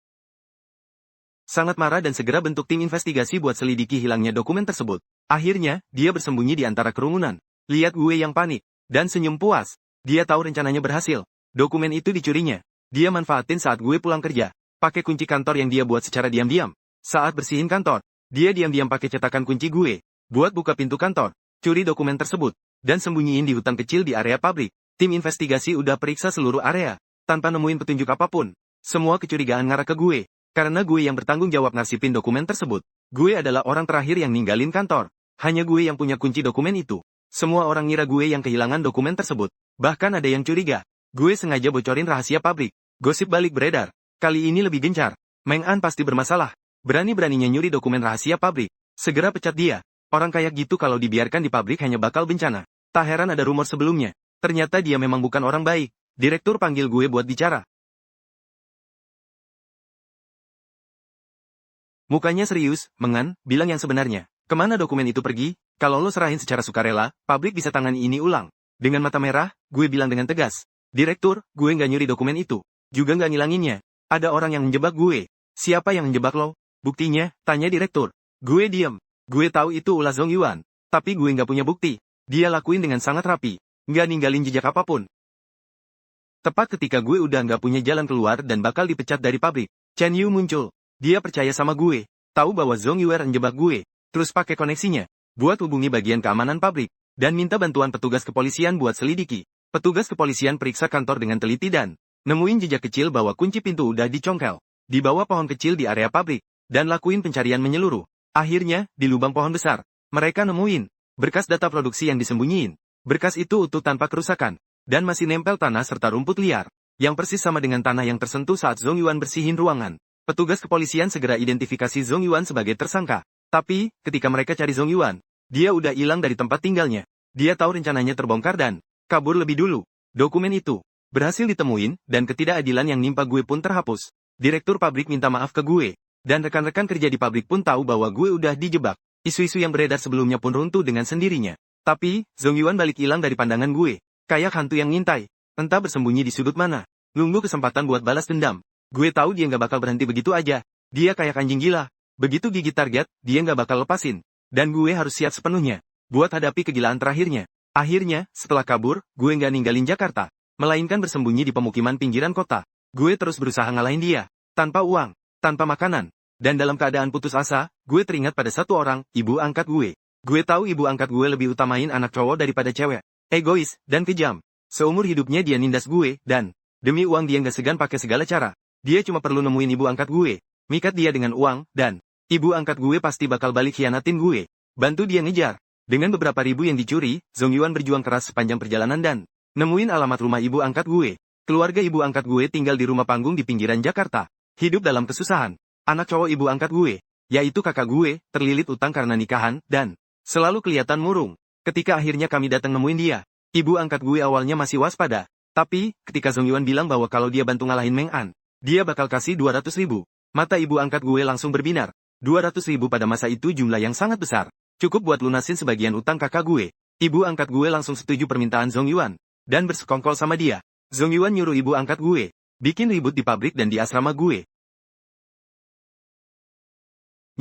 Speaker 1: sangat marah dan segera bentuk tim investigasi buat selidiki hilangnya dokumen tersebut. Akhirnya, dia bersembunyi di antara kerumunan. Lihat gue yang panik, dan senyum puas. Dia tahu rencananya berhasil. Dokumen itu dicurinya. Dia manfaatin saat gue pulang kerja. Pakai kunci kantor yang dia buat secara diam-diam. Saat bersihin kantor, dia diam-diam pakai cetakan kunci gue. Buat buka pintu kantor, curi dokumen tersebut, dan sembunyiin di hutan kecil di area pabrik. Tim investigasi udah periksa seluruh area, tanpa nemuin petunjuk apapun. Semua kecurigaan ngarah ke gue. Karena gue yang bertanggung jawab ngarsipin dokumen tersebut. Gue adalah orang terakhir yang ninggalin kantor. Hanya gue yang punya kunci dokumen itu. Semua orang ngira gue yang kehilangan dokumen tersebut. Bahkan ada yang curiga. Gue sengaja bocorin rahasia pabrik. Gosip balik beredar. Kali ini lebih gencar. Meng An pasti bermasalah. Berani-beraninya nyuri dokumen rahasia pabrik. Segera pecat dia. Orang kayak gitu kalau dibiarkan di pabrik hanya bakal bencana. Tak heran ada rumor sebelumnya. Ternyata dia memang bukan orang baik. Direktur panggil gue buat bicara. Mukanya serius, Meng An, bilang yang sebenarnya. Kemana dokumen itu pergi? Kalau lo serahin secara sukarela, pabrik bisa tangani ini ulang. Dengan mata merah, gue bilang dengan tegas. Direktur, gue nggak nyuri dokumen itu. Juga nggak ngilanginnya. Ada orang yang menjebak gue. Siapa yang menjebak lo? Buktinya, tanya direktur. Gue diem. Gue tahu itu ulah Zhong Yuan. Tapi gue nggak punya bukti. Dia lakuin dengan sangat rapi. Nggak ninggalin jejak apapun. Tepat ketika gue udah nggak punya jalan keluar dan bakal dipecat dari pabrik, Chen Yu muncul. Dia percaya sama gue. Tahu bahwa Zhong Yuan menjebak gue. Terus pakai koneksinya. Buat hubungi bagian keamanan pabrik. Dan minta bantuan petugas kepolisian buat selidiki. Petugas kepolisian periksa kantor dengan teliti dan nemuin jejak kecil bahwa kunci pintu udah dicongkel. Di bawah pohon kecil di area pabrik. Dan lakuin pencarian menyeluruh. Akhirnya, di lubang pohon besar. Mereka nemuin berkas data produksi yang disembunyiin. Berkas itu utuh tanpa kerusakan. Dan masih nempel tanah serta rumput liar. Yang persis sama dengan tanah yang tersentuh saat Zhong Yuan bersihin ruangan. Petugas kepolisian segera identifikasi Zhong Yuan sebagai tersangka. Tapi, ketika mereka cari Zhong Yuan, dia udah hilang dari tempat tinggalnya. Dia tahu rencananya terbongkar dan kabur lebih dulu. Dokumen itu berhasil ditemuin, dan ketidakadilan yang nimpa gue pun terhapus. Direktur pabrik minta maaf ke gue. Dan rekan-rekan kerja di pabrik pun tahu bahwa gue udah dijebak. Isu-isu yang beredar sebelumnya pun runtuh dengan sendirinya. Tapi, Zhong Yuan balik hilang dari pandangan gue. Kayak hantu yang ngintai. Entah bersembunyi di sudut mana. Nunggu kesempatan buat balas dendam. Gue tahu dia nggak bakal berhenti begitu aja. Dia kayak anjing gila. Begitu gigit target, dia nggak bakal lepasin. Dan gue harus siap sepenuhnya. Buat hadapi kegilaan terakhirnya. Akhirnya, setelah kabur, gue nggak ninggalin Jakarta. Melainkan bersembunyi di pemukiman pinggiran kota. Gue terus berusaha ngalahin dia. Tanpa uang. Tanpa makanan. Dan dalam keadaan putus asa, gue teringat pada satu orang, ibu angkat gue. Gue tahu ibu angkat gue lebih utamain anak cowok daripada cewek. Egois, dan kejam. Seumur hidupnya dia nindas gue, dan demi uang dia nggak segan pakai segala cara. Dia cuma perlu nemuin ibu angkat gue. Mikat dia dengan uang, dan ibu angkat gue pasti bakal balik khianatin gue. Bantu dia ngejar. Dengan beberapa ribu yang dicuri, Zhong Yuan berjuang keras sepanjang perjalanan dan nemuin alamat rumah ibu angkat gue. Keluarga ibu angkat gue tinggal di rumah panggung di pinggiran Jakarta. Hidup dalam kesusahan. Anak cowok ibu angkat gue, yaitu kakak gue, terlilit utang karena nikahan, dan selalu kelihatan murung. Ketika akhirnya kami datang nemuin dia, ibu angkat gue awalnya masih waspada. Tapi, ketika Zhong Yuan bilang bahwa kalau dia bantu ngalahin Meng An, dia bakal kasih 200 ribu. Mata ibu angkat gue langsung berbinar. 200 ribu pada masa itu jumlah yang sangat besar. Cukup buat lunasin sebagian utang kakak gue. Ibu angkat gue langsung setuju permintaan Zhong Yuan. Dan bersekongkol sama dia. Zhong Yuan nyuruh ibu angkat gue bikin ribut di pabrik dan di asrama gue.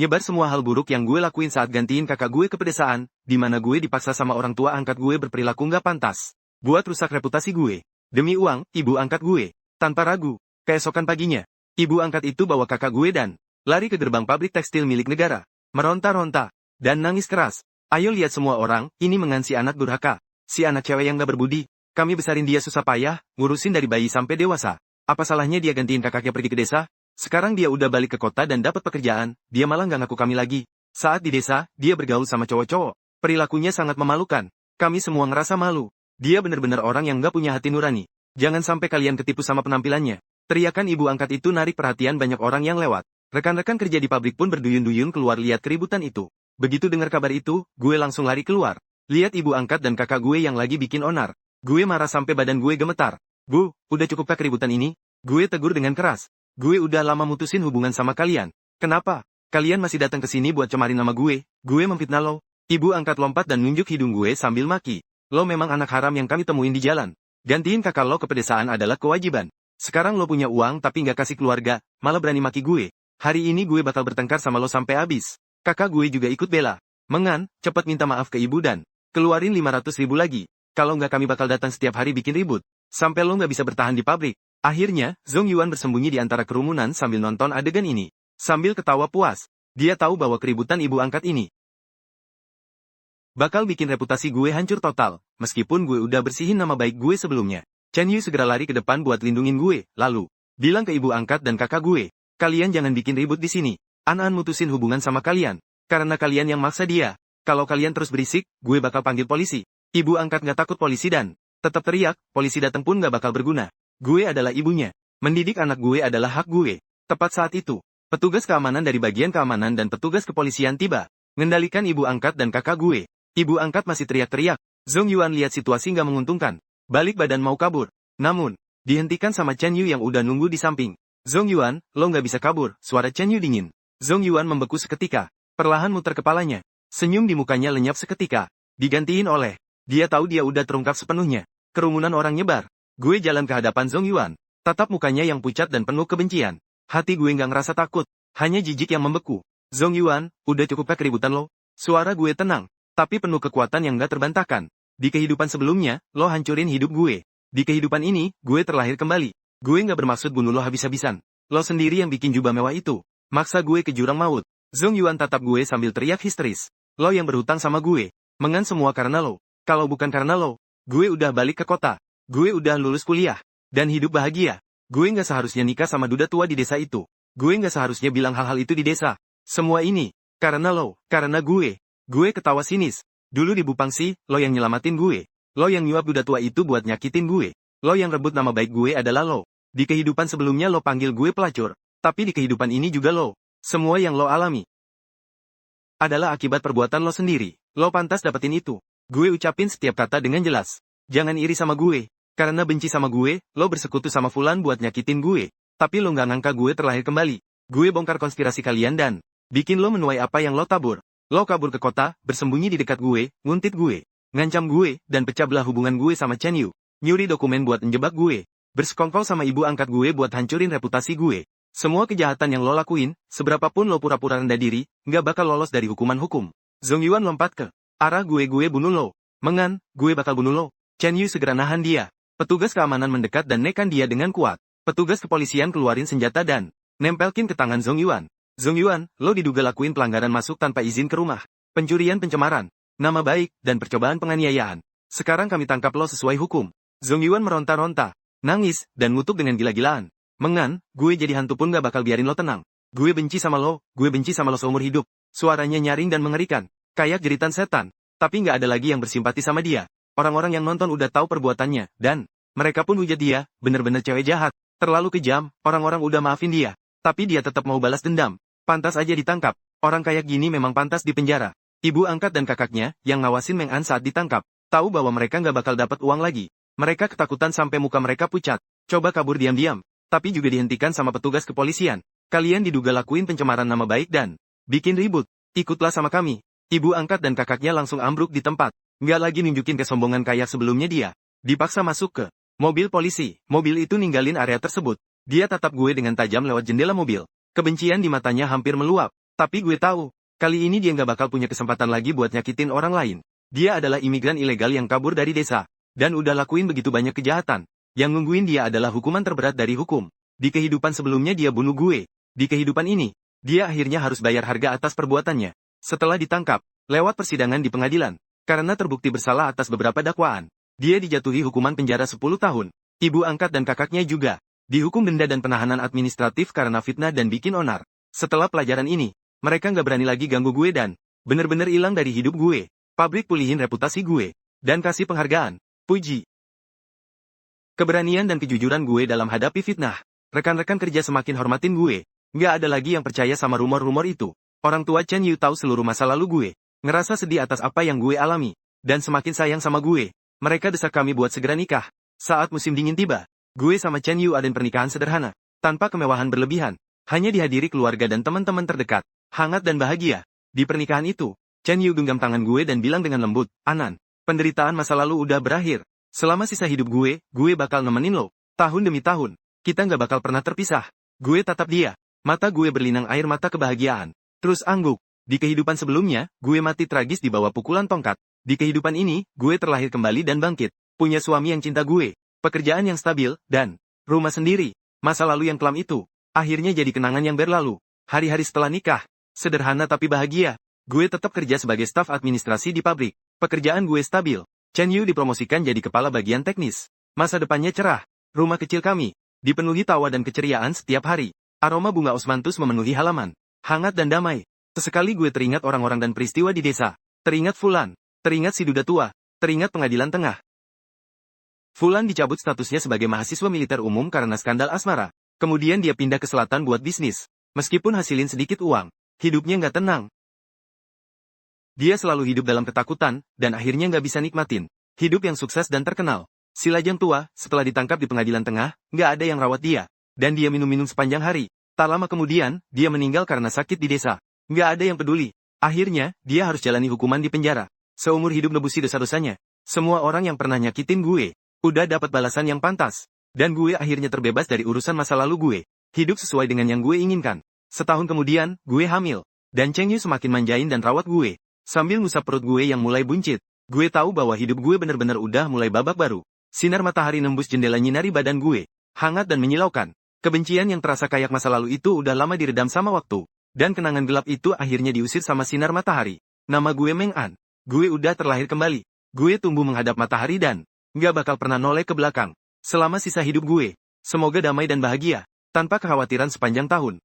Speaker 1: Nyebar semua hal buruk yang gue lakuin saat gantiin kakak gue ke pedesaan, di mana gue dipaksa sama orang tua angkat gue berperilaku nggak pantas. Buat rusak reputasi gue. Demi uang, ibu angkat gue. Tanpa ragu. Keesokan paginya, ibu angkat itu bawa kakak gue dan lari ke gerbang pabrik tekstil milik negara. Meronta-ronta. Dan nangis keras. Ayo lihat semua orang, ini Meng An si anak durhaka. Si anak cewek yang gak berbudi. Kami besarin dia susah payah, ngurusin dari bayi sampai dewasa. Apa salahnya dia gantiin kakaknya pergi ke desa? Sekarang dia udah balik ke kota dan dapat pekerjaan, dia malah gak ngaku kami lagi. Saat di desa, dia bergaul sama cowok-cowok. Perilakunya sangat memalukan. Kami semua ngerasa malu. Dia benar-benar orang yang gak punya hati nurani. Jangan sampai kalian ketipu sama penampilannya. Teriakan ibu angkat itu narik perhatian banyak orang yang lewat. Rekan-rekan kerja di pabrik pun berduyun-duyun keluar lihat keributan itu. Begitu dengar kabar itu, gue langsung lari keluar. Lihat ibu angkat dan kakak gue yang lagi bikin onar. Gue marah sampai badan gue gemetar. Bu, udah cukupkah keributan ini? Gue tegur dengan keras. Gue udah lama mutusin hubungan sama kalian. Kenapa? Kalian masih datang ke sini buat cemarin nama gue? Gue memfitnah lo. Ibu angkat lompat dan nunjuk hidung gue sambil maki. Lo memang anak haram yang kami temuin di jalan. Gantiin kakak lo ke pedesaan adalah kewajiban. Sekarang lo punya uang tapi nggak kasih keluarga, malah berani maki gue. Hari ini gue bakal bertengkar sama lo sampai habis. Kakak gue juga ikut bela. Meng An, cepet minta maaf ke ibu dan keluarin 500 ribu lagi. Kalau nggak kami bakal datang setiap hari bikin ribut. Sampai lo nggak bisa bertahan di pabrik. Akhirnya, Zhong Yuan bersembunyi di antara kerumunan sambil nonton adegan ini. Sambil ketawa puas. Dia tahu bahwa keributan ibu angkat ini bakal bikin reputasi gue hancur total, meskipun gue udah bersihin nama baik gue sebelumnya. Chen Yu segera lari ke depan buat lindungin gue, lalu bilang ke ibu angkat dan kakak gue, kalian jangan bikin ribut di sini. An-An mutusin hubungan sama kalian, karena kalian yang maksa dia. Kalau kalian terus berisik, gue bakal panggil polisi. Ibu angkat nggak takut polisi dan tetap teriak, polisi datang pun nggak bakal berguna. Gue adalah ibunya. Mendidik anak gue adalah hak gue. Tepat saat itu, petugas keamanan dari bagian keamanan dan petugas kepolisian tiba. Mengendalikan ibu angkat dan kakak gue. Ibu angkat masih teriak-teriak. Zhong Yuan lihat situasi nggak menguntungkan. Balik badan mau kabur. Namun, dihentikan sama Chen Yu yang udah nunggu di samping. Zhong Yuan, lo nggak bisa kabur, suara Chen Yu dingin. Zhong Yuan membeku seketika. Perlahan muter kepalanya. Senyum di mukanya lenyap seketika. Digantiin oleh, dia tahu dia udah terungkap sepenuhnya. Kerumunan orang nyebar. Gue jalan ke hadapan Zhong Yuan. Tatap mukanya yang pucat dan penuh kebencian. Hati gue nggak ngerasa takut. Hanya jijik yang membeku. Zhong Yuan, udah cukupkah keributan lo? Suara gue tenang, tapi penuh kekuatan yang nggak terbantahkan. Di kehidupan sebelumnya, lo hancurin hidup gue. Di kehidupan ini, gue terlahir kembali. Gue nggak bermaksud bunuh lo habis-habisan. Lo sendiri yang bikin jubah mewah itu. Maksa gue ke jurang maut. Zhong Yuan tatap gue sambil teriak histeris. Lo yang berhutang sama gue. Mengan semua karena lo. Kalau bukan karena lo, gue udah balik ke kota. Gue udah lulus kuliah. Dan hidup bahagia. Gue nggak seharusnya nikah sama duda tua di desa itu. Gue nggak seharusnya bilang hal-hal itu di desa. Semua ini, karena lo, karena gue. Gue ketawa sinis. Dulu di Bupangsi, lo yang nyelamatin gue. Lo yang nyuap duda tua itu buat nyakitin gue. Lo yang rebut nama baik gue adalah lo. Di kehidupan sebelumnya lo panggil gue pelacur. Tapi di kehidupan ini juga lo. Semua yang lo alami adalah akibat perbuatan lo sendiri. Lo pantas dapetin itu. Gue ucapin setiap kata dengan jelas. Jangan iri sama gue. Karena benci sama gue, lo bersekutu sama Fulan buat nyakitin gue. Tapi lo nggak ngangka gue terlahir kembali. Gue bongkar konspirasi kalian dan bikin lo menuai apa yang lo tabur. Lo kabur ke kota, bersembunyi di dekat gue, nguntit gue, ngancam gue, dan pecah belah hubungan gue sama Chen Yu. Nyuri dokumen buat menjebak gue. Bersekongkol sama ibu angkat gue buat hancurin reputasi gue. Semua kejahatan yang lo lakuin, seberapapun lo pura-pura rendah diri, nggak bakal lolos dari hukuman hukum. Zhong Yuan lompat ke arah gue bunuh lo. Mengan, gue bakal bunuh lo. Chen Yu segera nahan dia. Petugas keamanan mendekat dan nekan dia dengan kuat. Petugas kepolisian keluarin senjata dan nempelkin ke tangan Zhong Yuan. Zhong Yuan, lo diduga lakuin pelanggaran masuk tanpa izin ke rumah. Pencurian pencemaran, nama baik, dan percobaan penganiayaan. Sekarang kami tangkap lo sesuai hukum. Zhong Yuan meronta-ronta, nangis, dan ngutuk dengan gila-gilaan. Mengan, gue jadi hantu pun gak bakal biarin lo tenang. Gue benci sama lo seumur hidup. Suaranya nyaring dan mengerikan, kayak jeritan setan. Tapi gak ada lagi yang bersimpati sama dia. Orang-orang yang nonton udah tahu perbuatannya, dan mereka pun hujat dia, bener-bener cewek jahat. Terlalu kejam, orang-orang udah maafin dia. Tapi dia tetap mau balas dendam. Pantas aja ditangkap. Orang kayak gini memang pantas di penjara. Ibu angkat dan kakaknya, yang ngawasin Meng An saat ditangkap, tahu bahwa mereka nggak bakal dapat uang lagi. Mereka ketakutan sampai muka mereka pucat. Coba kabur diam-diam. Tapi juga dihentikan sama petugas kepolisian. Kalian diduga lakuin pencemaran nama baik dan bikin ribut. Ikutlah sama kami. Ibu angkat dan kakaknya langsung ambruk di tempat. Nggak lagi nunjukin kesombongan kayak sebelumnya dia. Dipaksa masuk ke mobil polisi. Mobil itu ninggalin area tersebut. Dia tatap gue dengan tajam lewat jendela mobil. Kebencian di matanya hampir meluap. Tapi gue tahu, kali ini dia nggak bakal punya kesempatan lagi buat nyakitin orang lain. Dia adalah imigran ilegal yang kabur dari desa. Dan udah lakuin begitu banyak kejahatan. Yang nungguin dia adalah hukuman terberat dari hukum. Di kehidupan sebelumnya dia bunuh gue. Di kehidupan ini, dia akhirnya harus bayar harga atas perbuatannya. Setelah ditangkap, lewat persidangan di pengadilan. Karena terbukti bersalah atas beberapa dakwaan. Dia dijatuhi hukuman penjara 10 tahun. Ibu angkat dan kakaknya juga dihukum denda dan penahanan administratif karena fitnah dan bikin onar. Setelah pelajaran ini, mereka nggak berani lagi ganggu gue dan bener-bener hilang dari hidup gue. Pabrik pulihin reputasi gue. Dan kasih penghargaan. Puji. Keberanian dan kejujuran gue dalam hadapi fitnah. Rekan-rekan kerja semakin hormatin gue. Nggak ada lagi yang percaya sama rumor-rumor itu. Orang tua Chen Yu tahu seluruh masa lalu gue. Ngerasa sedih atas apa yang gue alami. Dan semakin sayang sama gue. Mereka desak kami buat segera nikah. Saat musim dingin tiba, gue sama Chen Yu adain pernikahan sederhana. Tanpa kemewahan berlebihan. Hanya dihadiri keluarga dan teman-teman terdekat. Hangat dan bahagia. Di pernikahan itu, Chen Yu genggam tangan gue dan bilang dengan lembut, Anan, penderitaan masa lalu udah berakhir. Selama sisa hidup gue bakal nemenin lo. Tahun demi tahun, kita nggak bakal pernah terpisah. Gue tatap dia. Mata gue berlinang air mata kebahagiaan. Terus angguk. Di kehidupan sebelumnya, gue mati tragis di bawah pukulan tongkat. Di kehidupan ini, gue terlahir kembali dan bangkit. Punya suami yang cinta gue. Pekerjaan yang stabil, dan rumah sendiri. Masa lalu yang kelam itu, akhirnya jadi kenangan yang berlalu. Hari-hari setelah nikah, sederhana tapi bahagia. Gue tetap kerja sebagai staf administrasi di pabrik. Pekerjaan gue stabil. Chen Yu dipromosikan jadi kepala bagian teknis. Masa depannya cerah. Rumah kecil kami dipenuhi tawa dan keceriaan setiap hari. Aroma bunga osmanthus memenuhi halaman. Hangat dan damai. Sesekali gue teringat orang-orang dan peristiwa di desa. Teringat Fulan. Teringat si duda tua. Teringat pengadilan tengah. Fulan dicabut statusnya sebagai mahasiswa militer umum karena skandal asmara. Kemudian dia pindah ke selatan buat bisnis. Meskipun hasilin sedikit uang, hidupnya nggak tenang. Dia selalu hidup dalam ketakutan, dan akhirnya nggak bisa nikmatin hidup yang sukses dan terkenal. Si lajang tua, setelah ditangkap di pengadilan tengah, nggak ada yang rawat dia. Dan dia minum-minum sepanjang hari. Tak lama kemudian, dia meninggal karena sakit di desa. Nggak ada yang peduli. Akhirnya, dia harus jalani hukuman di penjara. Seumur hidup nebusi dosa-dosanya. Semua orang yang pernah nyakitin gue, udah dapat balasan yang pantas. Dan gue akhirnya terbebas dari urusan masa lalu gue. Hidup sesuai dengan yang gue inginkan. Setahun kemudian, gue hamil. Dan Cheng Yu semakin manjain dan rawat gue. Sambil ngusap perut gue yang mulai buncit. Gue tahu bahwa hidup gue benar-benar udah mulai babak baru. Sinar matahari nembus jendela nyinari badan gue. Hangat dan menyilaukan. Kebencian yang terasa kayak masa lalu itu udah lama diredam sama waktu. Dan kenangan gelap itu akhirnya diusir sama sinar matahari. Nama gue Meng An. Gue udah terlahir kembali. Gue tumbuh menghadap matahari dan nggak bakal pernah noleh ke belakang. Selama sisa hidup gue. Semoga damai dan bahagia. Tanpa kekhawatiran sepanjang tahun.